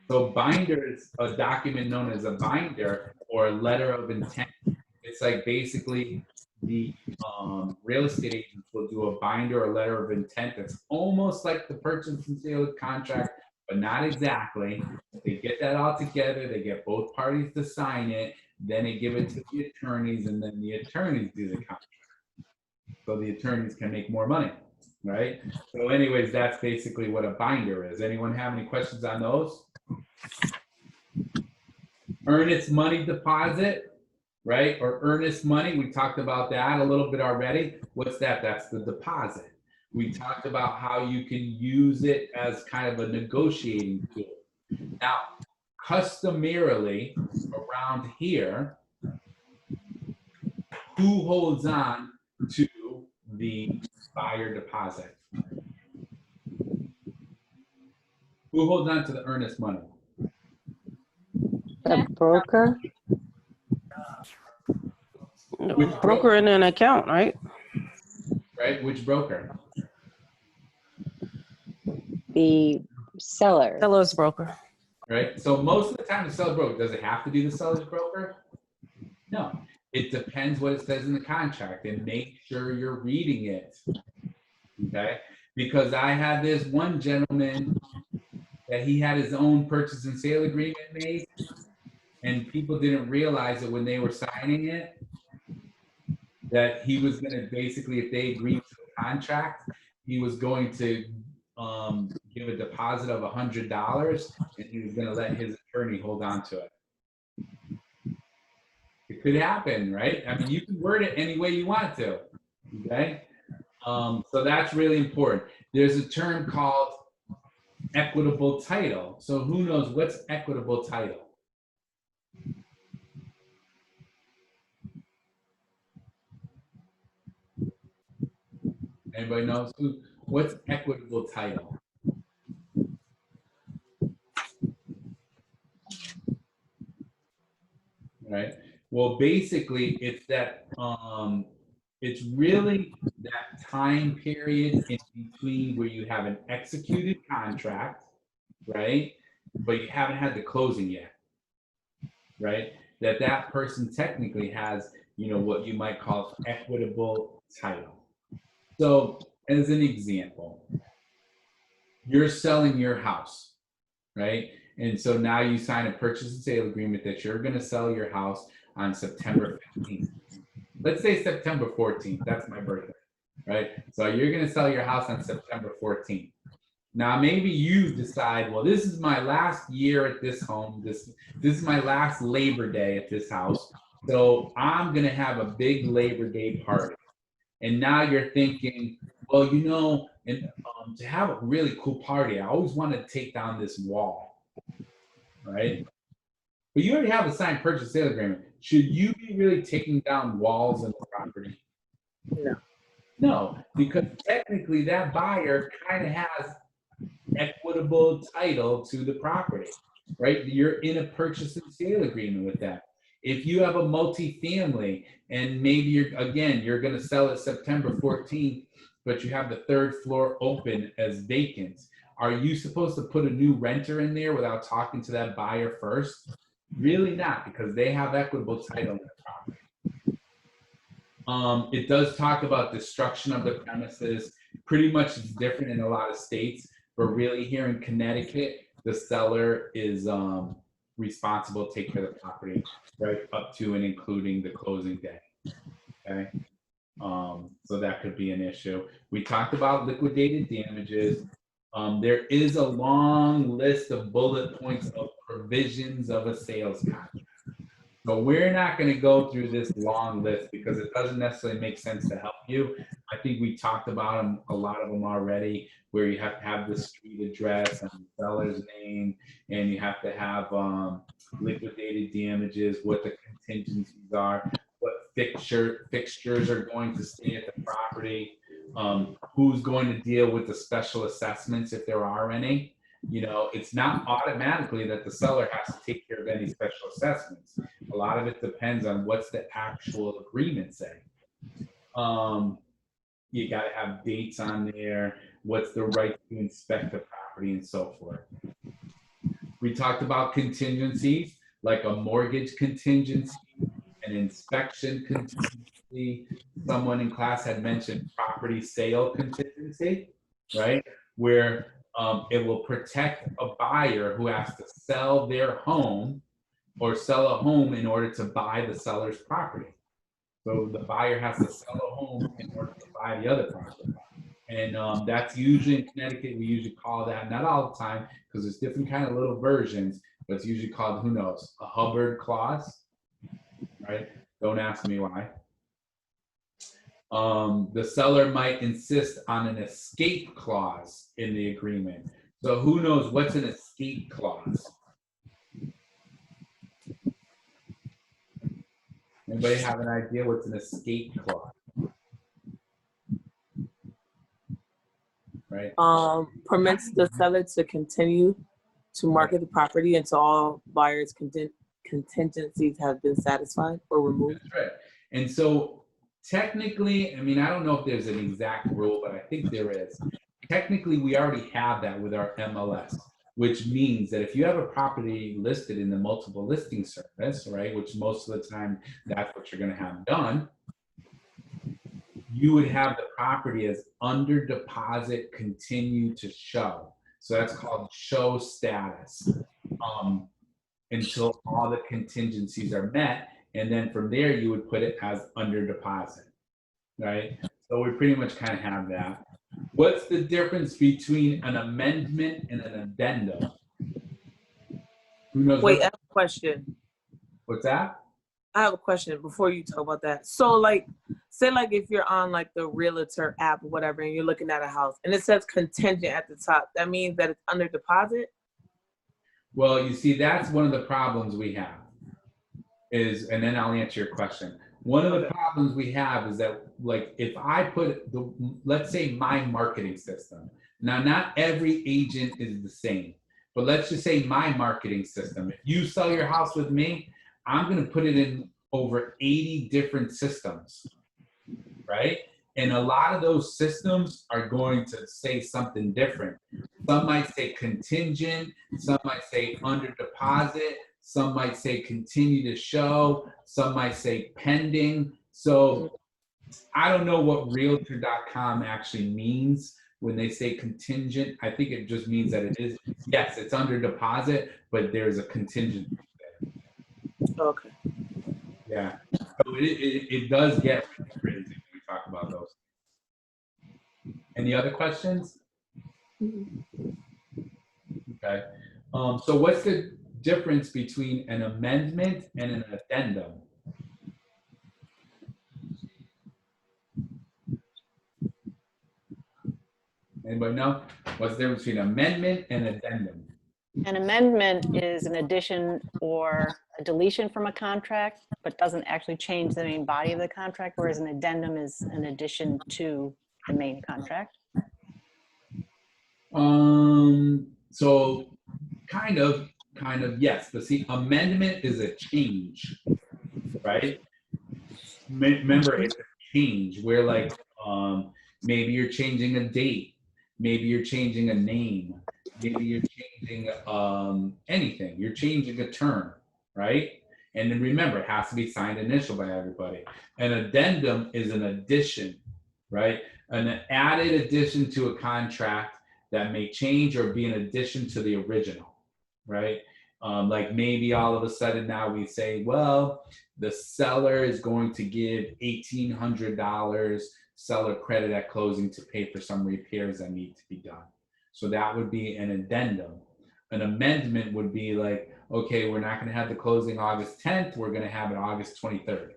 So binder is a document known as a binder or a letter of intent. It's like basically the real estate agents will do a binder or letter of intent that's almost like the purchase and sale contract, but not exactly. They get that all together, they get both parties to sign it, then they give it to the attorneys, and then the attorneys do the contract. So the attorneys can make more money, right? So anyways, that's basically what a binder is. Anyone have any questions on those? Earnest money deposit, right? Or earnest money, we talked about that a little bit already. What's that? That's the deposit. We talked about how you can use it as kind of a negotiating tool. Now, customarily around here, who holds on to the buyer deposit? Who holds on to the earnest money? The broker? Broker in an account, right? Right? Which broker? The seller. Seller's broker. Right? So most of the time the seller broker, does it have to be the seller's broker? No, it depends what it says in the contract, and make sure you're reading it. Okay? Because I had this one gentleman that he had his own purchase and sale agreement made, and people didn't realize that when they were signing it, that he was going to basically, if they agreed to the contract, he was going to give a deposit of $100, and he was going to let his attorney hold on to it. It could happen, right? I mean, you can word it any way you want to, okay? So that's really important. There's a term called equitable title. So who knows what's equitable title? Anybody knows what's equitable title? Right. Well, basically, it's that it's really that time period in between where you have an executed contract, right? But you haven't had the closing yet, right? That person technically has, what you might call equitable title. So, as an example, you're selling your house, right? And so now you sign a purchase and sale agreement that you're going to sell your house on September 15th. Let's say September 14th. That's my birthday, right? So you're going to sell your house on September 14th. Now, maybe you decide, well, this is my last year at this home. This is my last Labor Day at this house. So I'm going to have a big Labor Day party. And now you're thinking, well, to have a really cool party, I always want to take down this wall, right? But you already have a signed purchase sale agreement. Should you be really taking down walls in the property? No. No, because technically that buyer kind of has equitable title to the property, right? You're in a purchase and sale agreement with that. If you have a multifamily and maybe you're going to sell it September 14th, but you have the third floor open as vacant, are you supposed to put a new renter in there without talking to that buyer first? Really not, because they have equitable title in the property. It does talk about destruction of the premises. Pretty much it's different in a lot of states, but really here in Connecticut, the seller is responsible to take care of the property right up to and including the closing day. Okay. So that could be an issue. We talked about liquidated damages. There is a long list of bullet points of provisions of a sales contract. So we're not going to go through this long list because it doesn't necessarily make sense to help you. I think we talked about them, a lot of them already, where you have to have the street address and the seller's name, and you have to have liquidated damages, what the contingencies are, what fixtures are going to stay at the property, who's going to deal with the special assessments if there are any. It's not automatically that the seller has to take care of any special assessments. A lot of it depends on what's the actual agreement say. You got to have dates on there, what's the right to inspect the property and so forth. We talked about contingencies, like a mortgage contingency, an inspection contingency. Someone in class had mentioned property sale contingency, right? Where it will protect a buyer who has to sell their home or sell a home in order to buy the seller's property. So the buyer has to sell a home in order to buy the other property. And that's usually in Connecticut, we usually call that, not all the time, because there's different kind of little versions, but it's usually called, who knows, a Hubbard clause, right? Don't ask me why. The seller might insist on an escape clause in the agreement. So who knows what's an escape clause? Anybody have an idea what's an escape clause? Right. Permits the seller to continue to market the property until all buyers' contingencies have been satisfied or removed. That's right. And so technically, I mean, I don't know if there's an exact rule, but I think there is. Technically, we already have that with our MLS. which means that if you have a property listed in the multiple listing service, right, which most of the time that's what you're going to have done, you would have the property as under deposit continue to show. So that's called show status until all the contingencies are met. And then from there, you would put it as under deposit, right? So we pretty much kind of have that. What's the difference between an amendment and an addendum? Who knows? Wait, I have a question. What's that? I have a question before you talk about that. So like, say like if you're on like the realtor app or whatever, and you're looking at a house and it says contingent at the top, that means that it's under deposit? Well, you see, that's one of the problems we have is, and then I'll answer your question. One of the problems we have is that, like, if I put the, let's say my marketing system, now not every agent is the same, but let's just say my marketing system, if you sell your house with me, I'm going to put it in over 80 different systems, right? And a lot of those systems are going to say something different. Some might say contingent, some might say under deposit, some might say continue to show, some might say pending. So I don't know what realtor.com actually means when they say contingent. I think it just means that it is, yes, it's under deposit, but there's a contingent there. Okay. Yeah, so it does get crazy when we talk about those. Any other questions? Okay. So what's the difference between an amendment and an addendum? Anybody know? What's the difference between amendment and addendum? An amendment is an addition or a deletion from a contract, but doesn't actually change the main body of the contract, whereas an addendum is an addition to the main contract. So kind of, yes. But see, amendment is a change, right? Remember, it's a change where, like, maybe you're changing a date, maybe you're changing a name, maybe you're changing anything. You're changing a term, right? And then remember, it has to be signed initial by everybody. An addendum is an addition, right? An added addition to a contract that may change or be an addition to the original, right? Like maybe all of a sudden now we say, well, the seller is going to give $1,800 seller credit at closing to pay for some repairs that need to be done. So that would be an addendum. An amendment would be like, okay, we're not going to have the closing August 10th. We're going to have it August 23rd.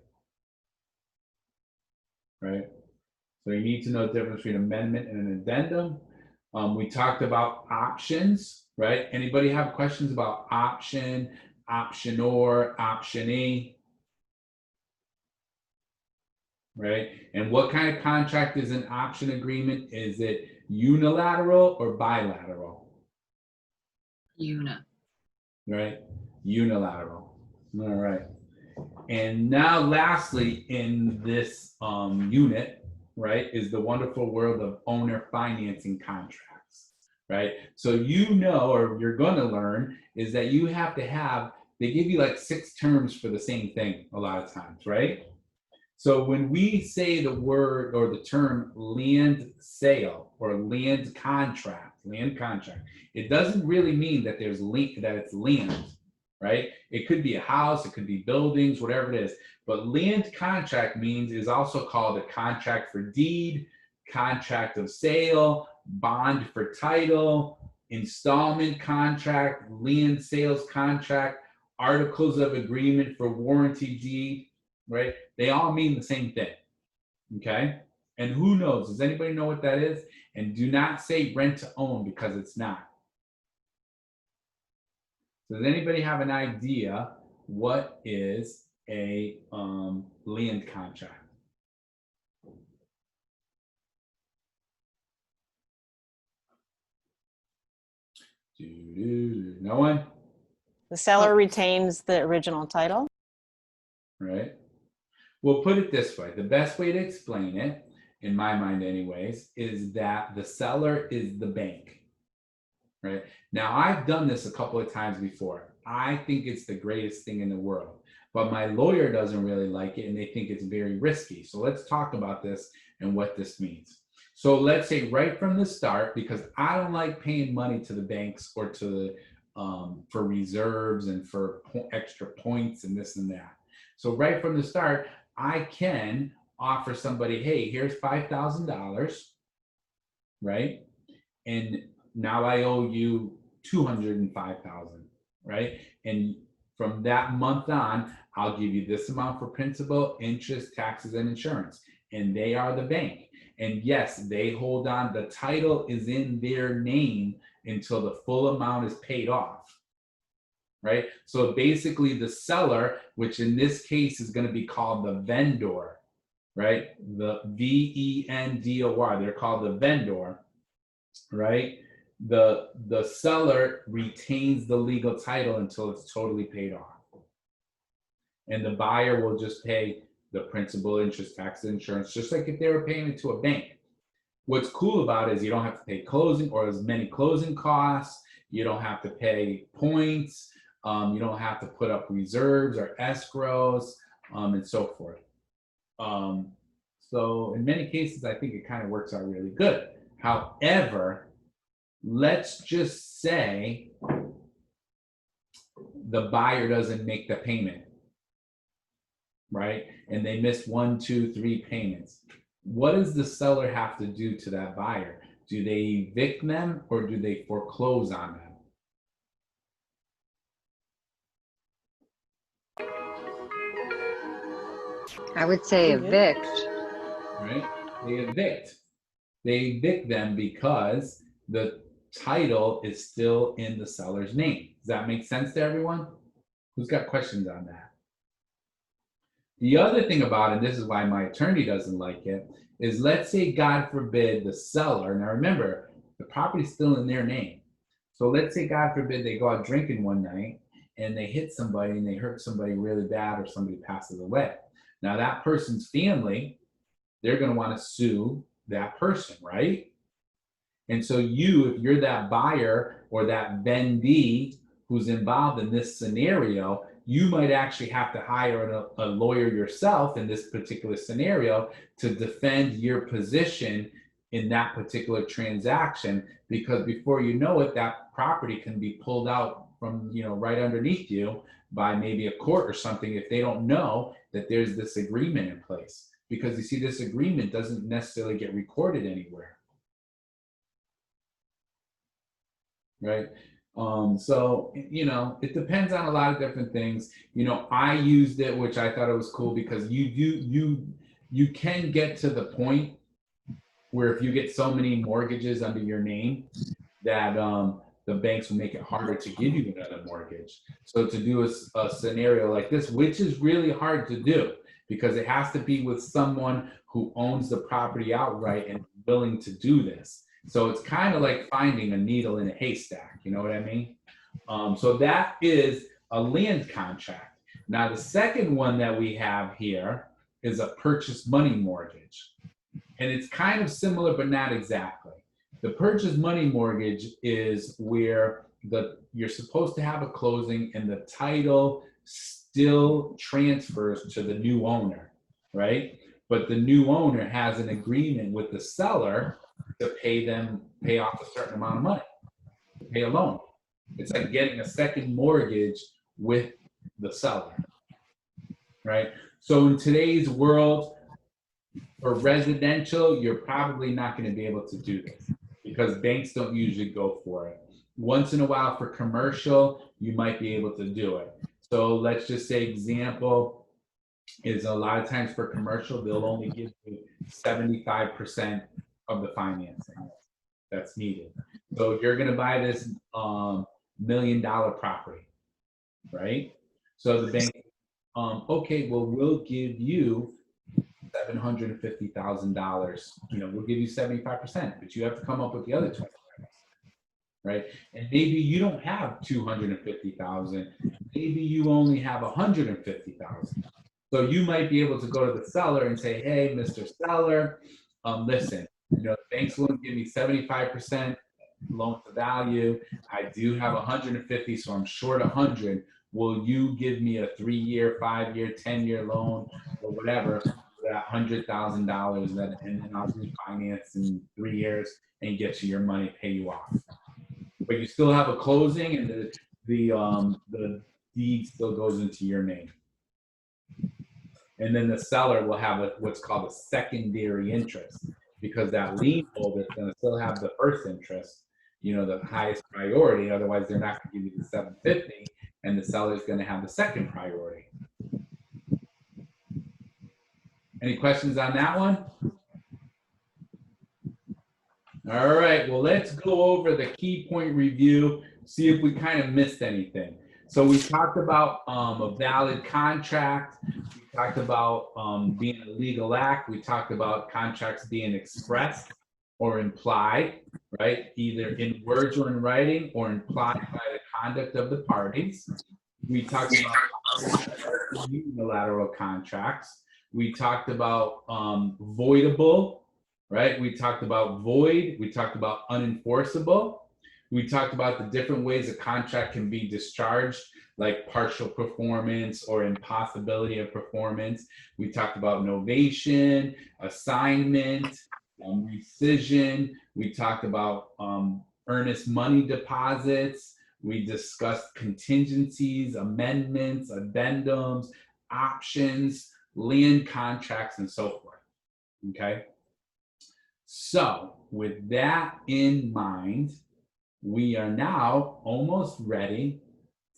Right? So you need to know the difference between amendment and an addendum. We talked about options, right? Anybody have questions about option, optionor, optionee? Right? And what kind of contract is an option agreement? Is it unilateral or bilateral? Right? Unilateral. All right. And now lastly in this unit, right, is the wonderful world of owner financing contracts, right? So you know, or you're going to learn, is that you have to have, they give you like 6 terms for the same thing a lot of times, right? So when we say the word or the term land sale or land contract, it doesn't really mean that there's that it's land, right? It could be a house, it could be buildings, whatever it is. But land contract is also called a contract for deed, contract of sale, bond for title, installment contract, land sales contract, articles of agreement for warranty deed, right? They all mean the same thing, okay? And who knows? Does anybody know what that is? And do not say rent to own because it's not. So does anybody have an idea what is a land contract? No one? The seller retains the original title. Right. Well, put it this way. The best way to explain it, in my mind anyways, is that the seller is the bank. right? Now, I've done this a couple of times before. I think it's the greatest thing in the world, but my lawyer doesn't really like it and they think it's very risky. So let's talk about this and what this means. So let's say right from the start, because I don't like paying money to the banks or to the for reserves and for extra points and this and that. So right from the start, I can offer somebody, hey, here's $5,000, right? And now I owe you $205,000, right? And from that month on, I'll give you this amount for principal, interest, taxes, and insurance. And they are the bank. And yes, they hold on. The title is in their name until the full amount is paid off, right? So basically the seller, which in this case is going to be called the vendor, right? The vendor, they're called the vendor, right? The seller retains the legal title until it's totally paid off. And the buyer will just pay the principal, interest, tax, insurance, just like if they were paying it to a bank. What's cool about it is you don't have to pay closing or as many closing costs. You don't have to pay points. You don't have to put up reserves or escrows and so forth. So in many cases, I think it kind of works out really good. However, let's just say the buyer doesn't make the payment, right? And they miss 1, 2, 3 payments. What does the seller have to do to that buyer? Do they evict them or do they foreclose on them? I would say evict. Right? They evict. They evict them because the title is still in the seller's name. Does that make sense to everyone? Who's got questions on that? The other thing about it, and this is why my attorney doesn't like it, is let's say, God forbid, the seller, now remember, the property's still in their name. So let's say, God forbid, they go out drinking one night and they hit somebody and they hurt somebody really bad or somebody passes away. Now that person's family, they're going to want to sue that person, right? And so you, if you're that buyer or that vendee who's involved in this scenario, you might actually have to hire a lawyer yourself in this particular scenario to defend your position in that particular transaction, because before you know it, that property can be pulled out from, you know, right underneath you by maybe a court or something if they don't know that there's this agreement in place. Because you see, this agreement doesn't necessarily get recorded anywhere, right? So, you know, it depends on a lot of different things. You know, I used it, which I thought it was cool because you can get to the point where if you get so many mortgages under your name that the banks will make it harder to give you another mortgage. So to do a scenario like this, which is really hard to do because it has to be with someone who owns the property outright and willing to do this. So it's kind of like finding a needle in a haystack, you know what I mean? So that is a land contract. Now, the second one that we have here is a purchase money mortgage. And it's kind of similar, but not exactly. The purchase money mortgage is where you're supposed to have a closing and the title still transfers to the new owner, right? But the new owner has an agreement with the seller to pay off a certain amount of money, to pay a loan. It's like getting a second mortgage with the seller, right? So in today's world, for residential, you're probably not going to be able to do this because banks don't usually go for it. Once in a while for commercial, you might be able to do it. So let's just say example is a lot of times for commercial, they'll only give you 75% of the financing that's needed. So if you're going to buy this $1 million property, right? So the bank, okay, well, we'll give you $750,000. You know, we'll give you 75%, but you have to come up with the other 25%, right? And maybe you don't have 250,000. Maybe you only have 150,000. So you might be able to go to the seller and say, "Hey, Mr. Seller, listen, you know, banks won't give me 75%. loan to value. I do have 150, so I'm short 100. Will you give me a 3-year, 5-year, 10-year loan or whatever for that $100,000 that, and then I'll refinance in 3 years and get you your money, pay you off. But you still have a closing, and the deed still goes into your name. And then the seller will have what's called a secondary interest, because that lien holder is going to still have the first interest, you know, the highest priority. Otherwise, they're not going to give you the 750, and the seller is going to have the second priority. Any questions on that one? All right, well, let's go over the key point review, see if we kind of missed anything. So we talked about a valid contract. We talked about being a legal act. We talked about contracts being expressed or implied, right? Either in words or in writing, or implied by the conduct of the parties. We talked about unilateral contracts. We talked about voidable, right? We talked about void. We talked about unenforceable. We talked about the different ways a contract can be discharged, like partial performance or impossibility of performance. We talked about novation, assignment, rescission. We talked about earnest money deposits. We discussed contingencies, amendments, addendums, options, land contracts, and so forth. Okay? So with that in mind, we are now almost ready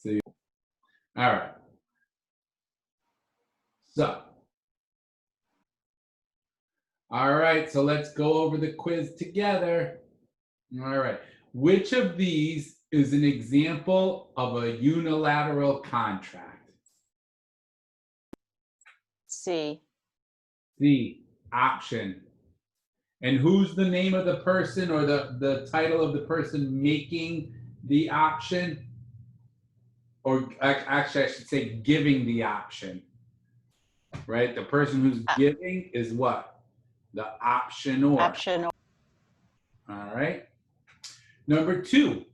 to, all right. So, all right, so let's go over the quiz together. All right, which of these is an example of a unilateral contract? C. C, option. And who's the name of the person, or the title of the person making the option? Or actually, I should say giving the option, right? The person who's giving is what? The optionor. Option. All right. Number 2,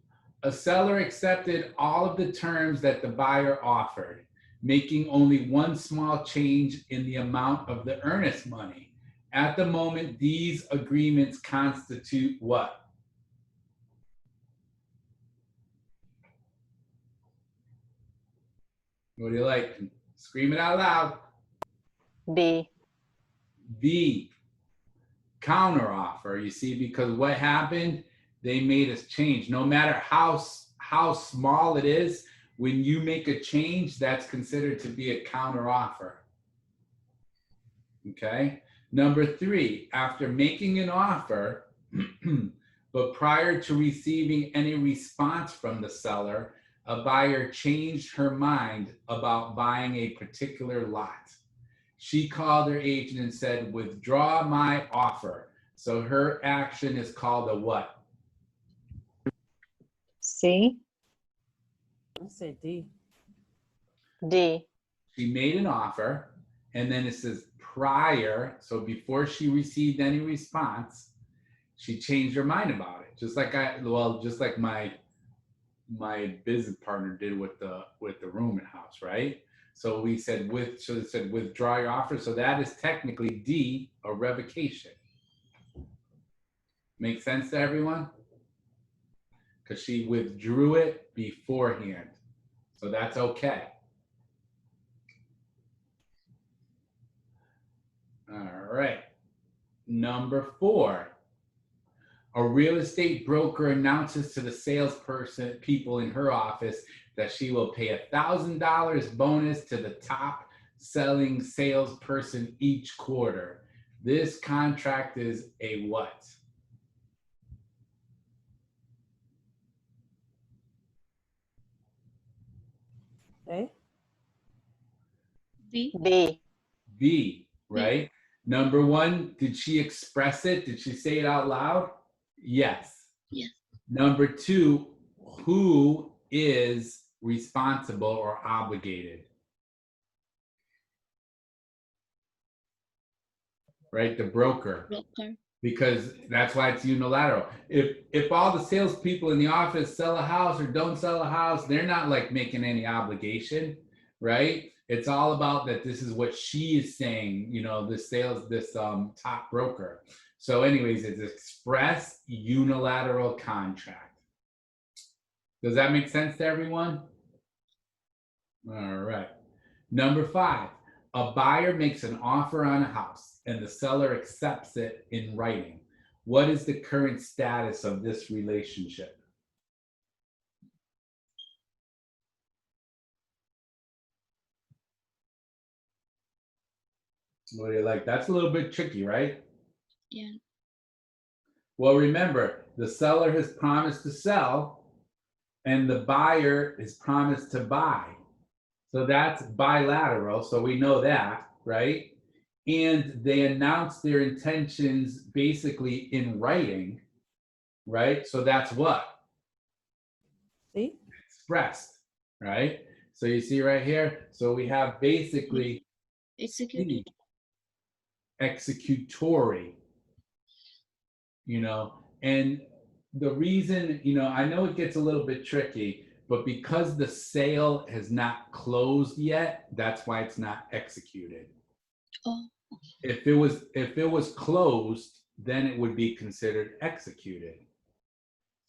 a seller accepted all of the terms that the buyer offered, making only one small change in the amount of the earnest money. At the moment, these agreements constitute what? What do you like? Scream it out loud. B. B, counteroffer. You see, because what happened? They made us change. No matter how small it is, when you make a change, that's considered to be a counteroffer. Okay? Number 3, after making an offer, but prior to receiving any response from the seller, a buyer changed her mind about buying a particular lot. She called her agent and said, withdraw my offer. So her action is called a what? C. I said D. D. She made an offer, and then it says prior, so before she received any response, she changed her mind about it. Just like just like my business partner did with the rooming house, right? So we said so it said withdraw your offer. So that is technically D, a revocation. Make sense to everyone? Because she withdrew it beforehand. So that's okay. All right. Number 4. A real estate broker announces to the salesperson, people in her office, that she will pay $1,000 bonus to the top selling salesperson each quarter. This contract is a what? A. B. B. B, right? Number 1, did she express it? Did she say it out loud? Yes. Yes. Number 2, who is responsible or obligated? Right, the broker. Broker. because that's why it's unilateral. If all the salespeople in the office sell a house or don't sell a house, they're not like making any obligation, right? It's all about that. This is what she is saying, you know, this top broker. So anyways, it's express unilateral contract. Does that make sense to everyone? All right. Number 5, a buyer makes an offer on a house and the seller accepts it in writing. What is the current status of this relationship? What do you like? That's a little bit tricky, right? Yeah. Well, remember, the seller has promised to sell and the buyer is promised to buy. So that's bilateral. So we know that, right? And they announce their intentions basically in writing, right? So that's what? See? Expressed, right? So you see right here. So we have basically Executed. executory, you know, and the reason, you know, I know it gets a little bit tricky, but because the sale has not closed yet, that's why it's not executed. Oh. If it was closed, then it would be considered executed.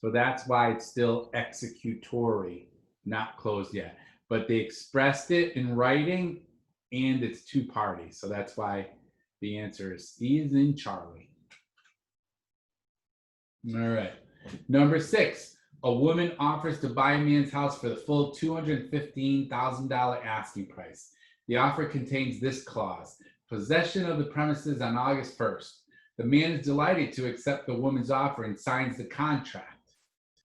So that's why it's still executory, not closed yet. But they expressed it in writing and it's 2 parties. So that's why the answer is C as in Charlie. All right. Number 6, a woman offers to buy a man's house for the full $215,000 asking price. The offer contains this clause: possession of the premises on August 1st. The man is delighted to accept the woman's offer and signs the contract.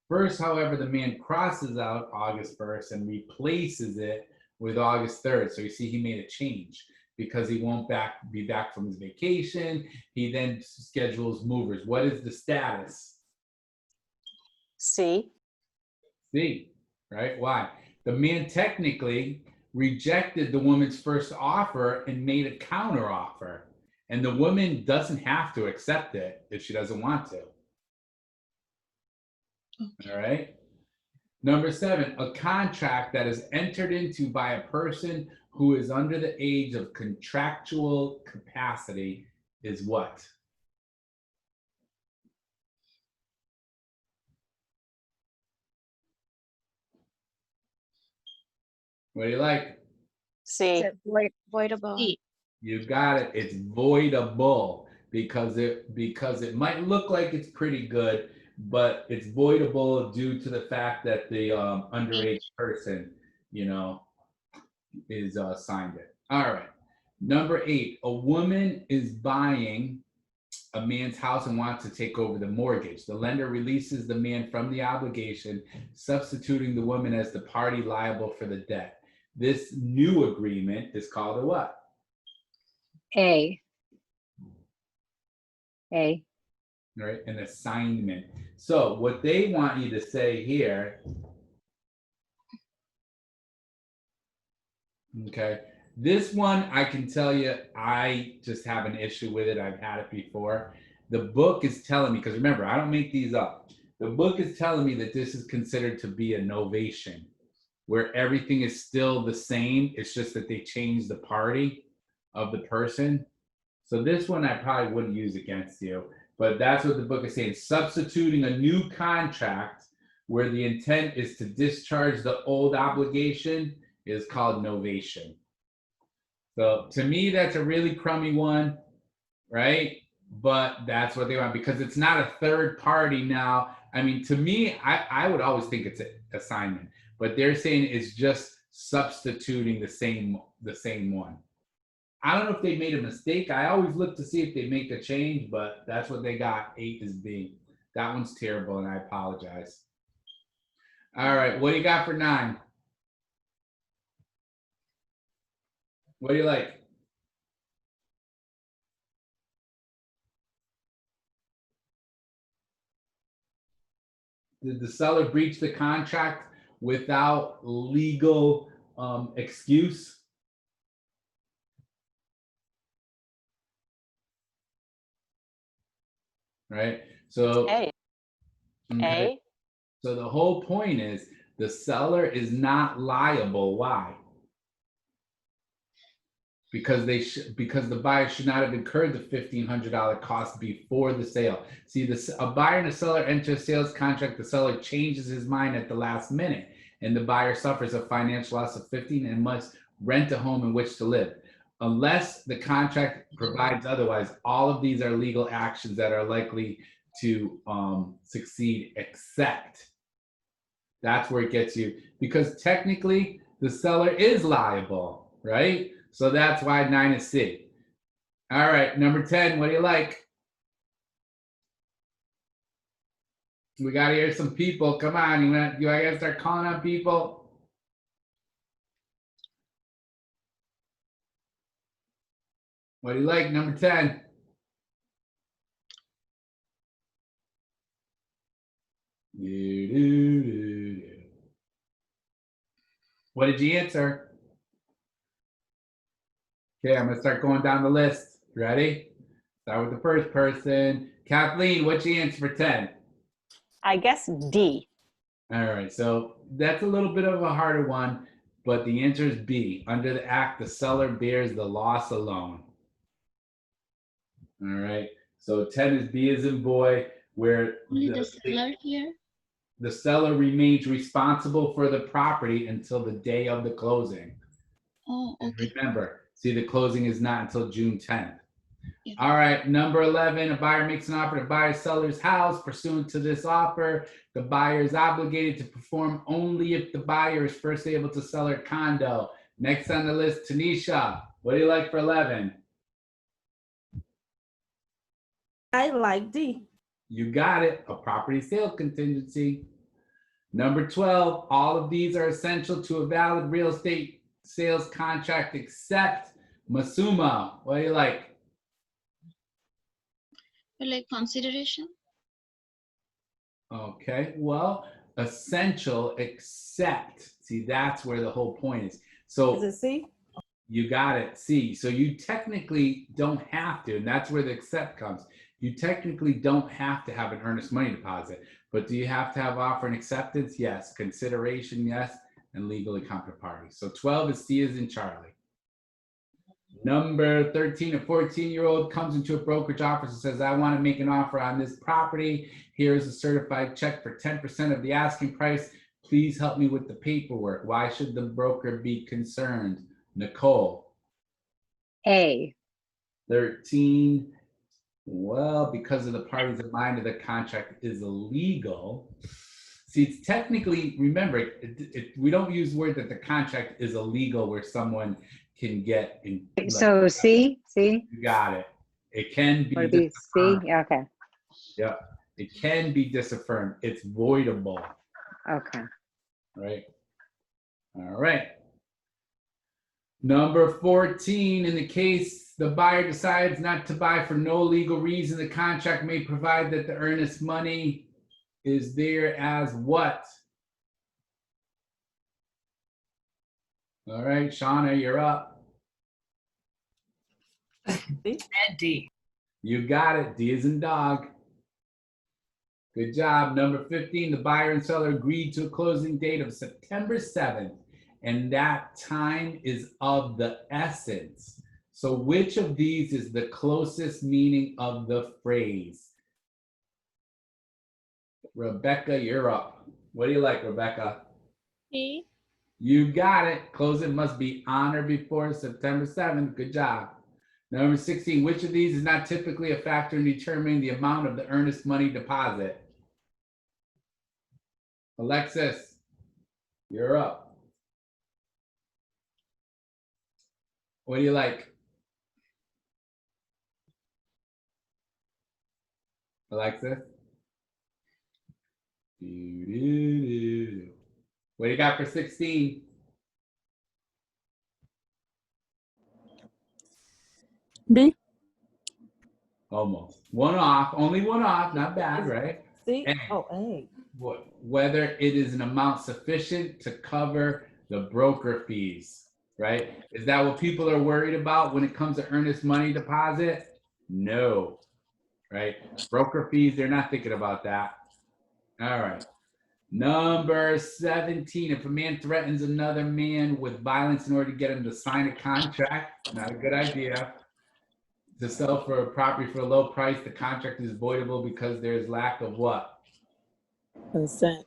First, however, the man crosses out August 1st and replaces it with August 3rd. So you see he made a change because he won't be back from his vacation. He then schedules movers. What is the status? C. C, right? Why? The man technically rejected the woman's first offer and made a counter offer. And the woman doesn't have to accept it if she doesn't want to. All right. Number 7, a contract that is entered into by a person who is under the age of contractual capacity is what? What do you like? C. Voidable. You got it. It's voidable because it might look like it's pretty good, but it's voidable due to the fact that the underage person, you know, is signed it. All right. Number 8, a woman is buying a man's house and wants to take over the mortgage. The lender releases the man from the obligation, substituting the woman as the party liable for the debt. This new agreement is called a what? A. Right, an assignment. So what they want you to say here, okay, this one I can tell you, I just have an issue with it. I've had it before. The book is telling me, because remember, I don't make these up. The book is telling me that this is considered to be a novation, where everything is still the same. It's just that they changed the party of the person. So this one I probably wouldn't use against you, but that's what the book is saying. Substituting a new contract where the intent is to discharge the old obligation is called novation. So to me, that's a really crummy one, right? But that's what they want because it's not a third party now. I mean, to me, I would always think it's an assignment, but they're saying it's just substituting the same one. I don't know if they made a mistake. I always look to see if they make a change, but that's what they got. 8 is B. That one's terrible, and I apologize. All right, what do you got for 9? What do you like? Did the seller breach the contract without legal excuse? right? So, A. okay. A. So the whole point is the seller is not liable. Why? Because because the buyer should not have incurred the $1,500 cost before the sale. See, a buyer and a seller enter a sales contract. The seller changes his mind at the last minute, and the buyer suffers a financial loss of $15 and must rent a home in which to live. Unless the contract provides otherwise, all of these are legal actions that are likely to succeed, except that's where it gets you, because technically the seller is liable, right? So that's why 9 is C. All right, number 10, what do you like? We got to hear some people. Come on, I got to start calling on people? What do you like, number 10? What did you answer? Okay, I'm gonna start going down the list. Ready? Start with the first person. Kathleen, what's your answer for 10? I guess D. All right, so that's a little bit of a harder one, but the answer is B. Under the act, the seller bears the loss alone. All right, so 10 is B as in boy, where the seller here. The seller remains responsible for the property until the day of the closing. Oh, okay. And remember, see, the closing is not until June 10th. Yeah. All right, number 11, a buyer makes an offer to buy a seller's house. Pursuant to this offer, the buyer is obligated to perform only if the buyer is first able to sell her condo. Next on the list, Tanisha, what do you like for 11? I like D. You got it, a property sale contingency. Number 12, all of these are essential to a valid real estate sales contract except Masuma. What do you like? Like consideration. Okay, well, essential except, see, that's where the whole point is. So Is it C? you got it, C. So you technically don't have to, and that's where the except comes. You technically don't have to have an earnest money deposit, but do you have to have offer and acceptance? Yes. Consideration, yes, and legally competent parties. So 12 is C as in Charlie. Number 13, a 14-year-old comes into a brokerage office and says, I want to make an offer on this property. Here's a certified check for 10% of the asking price. Please help me with the paperwork. Why should the broker be concerned? Nicole. A. 13. Well, because of the parties in mind of the contract is illegal. See, it's technically, remember, we don't use the word that the contract is illegal where someone can get in. So C. You got it. It can be. Would it be C? Yeah, okay. Yeah, it can be disaffirmed. It's voidable. Okay. Right. All right. Number 14, in the case the buyer decides not to buy for no legal reason, the contract may provide that the earnest money is there as what? All right, Shauna, you're up. D. You got it. D as in dog. Good job. Number 15, the buyer and seller agreed to a closing date of September 7th, and that time is of the essence. So which of these is the closest meaning of the phrase? Rebecca, you're up. What do you like, Rebecca? D. You got it. Closing must be on or before September 7th. Good job. Number 16, which of these is not typically a factor in determining the amount of the earnest money deposit? Alexis, you're up. What do you like? Alexis? What do you got for 16? B. Almost. One off, only one off, not bad, right? C. A. Oh, A. Whether it is an amount sufficient to cover the broker fees, right? Is that what people are worried about when it comes to earnest money deposit? No. right? Broker fees, they're not thinking about that. All right. Number 17, if a man threatens another man with violence in order to get him to sign a contract, not a good idea. To sell for a property for a low price, the contract is voidable because there's lack of what? Consent.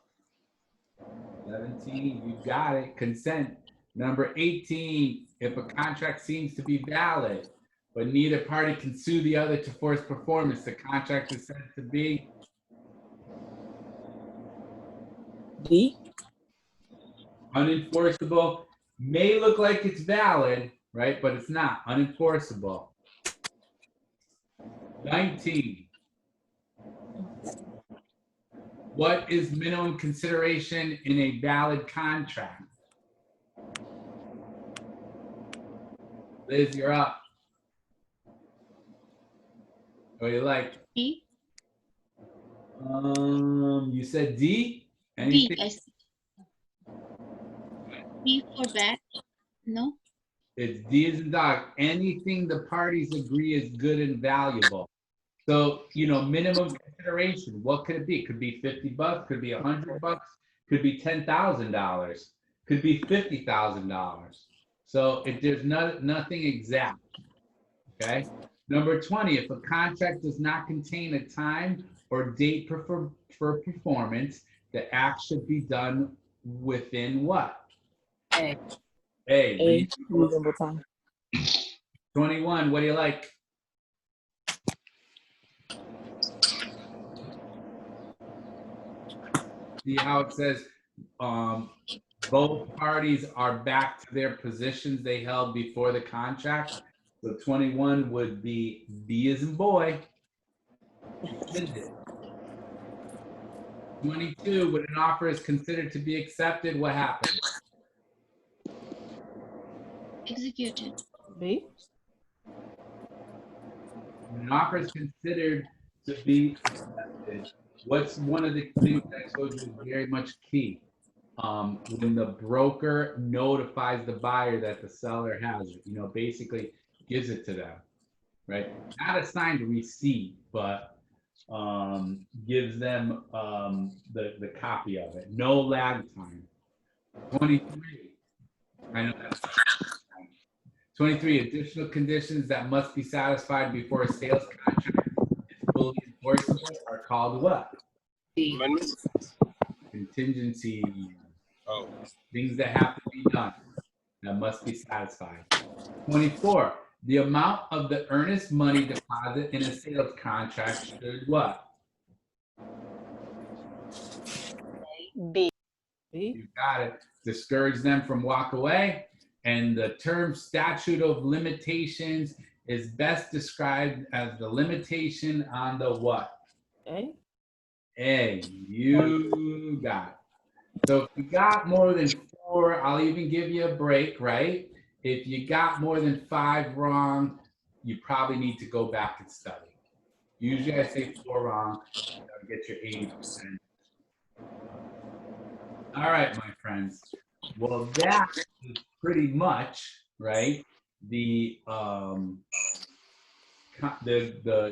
17, you got it, consent. Number 18, if a contract seems to be valid, but neither party can sue the other to force performance, the contract is said to be D. unenforceable. May look like it's valid, right? But it's not. Unenforceable. 19. What is minimum consideration in a valid contract? Liz, you're up. What do you like? D. You said D? D. Anything? I said. D for bad. No. It's D as in dog. Anything the parties agree is good and valuable. So, you know, minimum consideration, what could it be? Could be 50 bucks, could be 100 bucks, could be $10,000, could be $50,000. So if there's nothing exact, okay? Number 20, if a contract does not contain a time or date for performance, the act should be done within what? A. A. Reasonable time. 21, what do you like? See how it says both parties are back to their positions they held before the contract. So 21 would be B as in boy. 22, when an offer is considered to be accepted, what happens? Executed. B. When an offer is considered to be accepted, what's one of the things that I told you is very much key? When the broker notifies the buyer that the seller has it, you know, basically gives it to them, right? Not a signed receipt, but gives them the copy of it. No lag time. 23. I know that's 23. Additional conditions that must be satisfied before a sales contract is fully enforceable are called what? Amendments? Contingency. Oh. Things that have to be done that must be satisfied. 24. The amount of the earnest money deposit in a sales contract should what? B. B. You got it. Discourage them from walk away. And the term statute of limitations is best described as the limitation on the what? A. A. You got it. So if you got more than 4, I'll even give you a break, right? If you got more than 5 wrong, you probably need to go back and study. Usually I say 4 wrong, that'll get your 80%. All right, my friends. Well, that is pretty much, right, the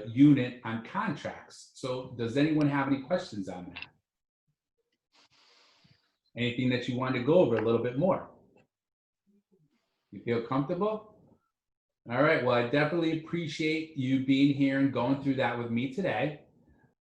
unit on contracts. So does anyone have any questions on that? Anything that you want to go over a little bit more? You feel comfortable? All right, well, I definitely appreciate you being here and going through that with me today.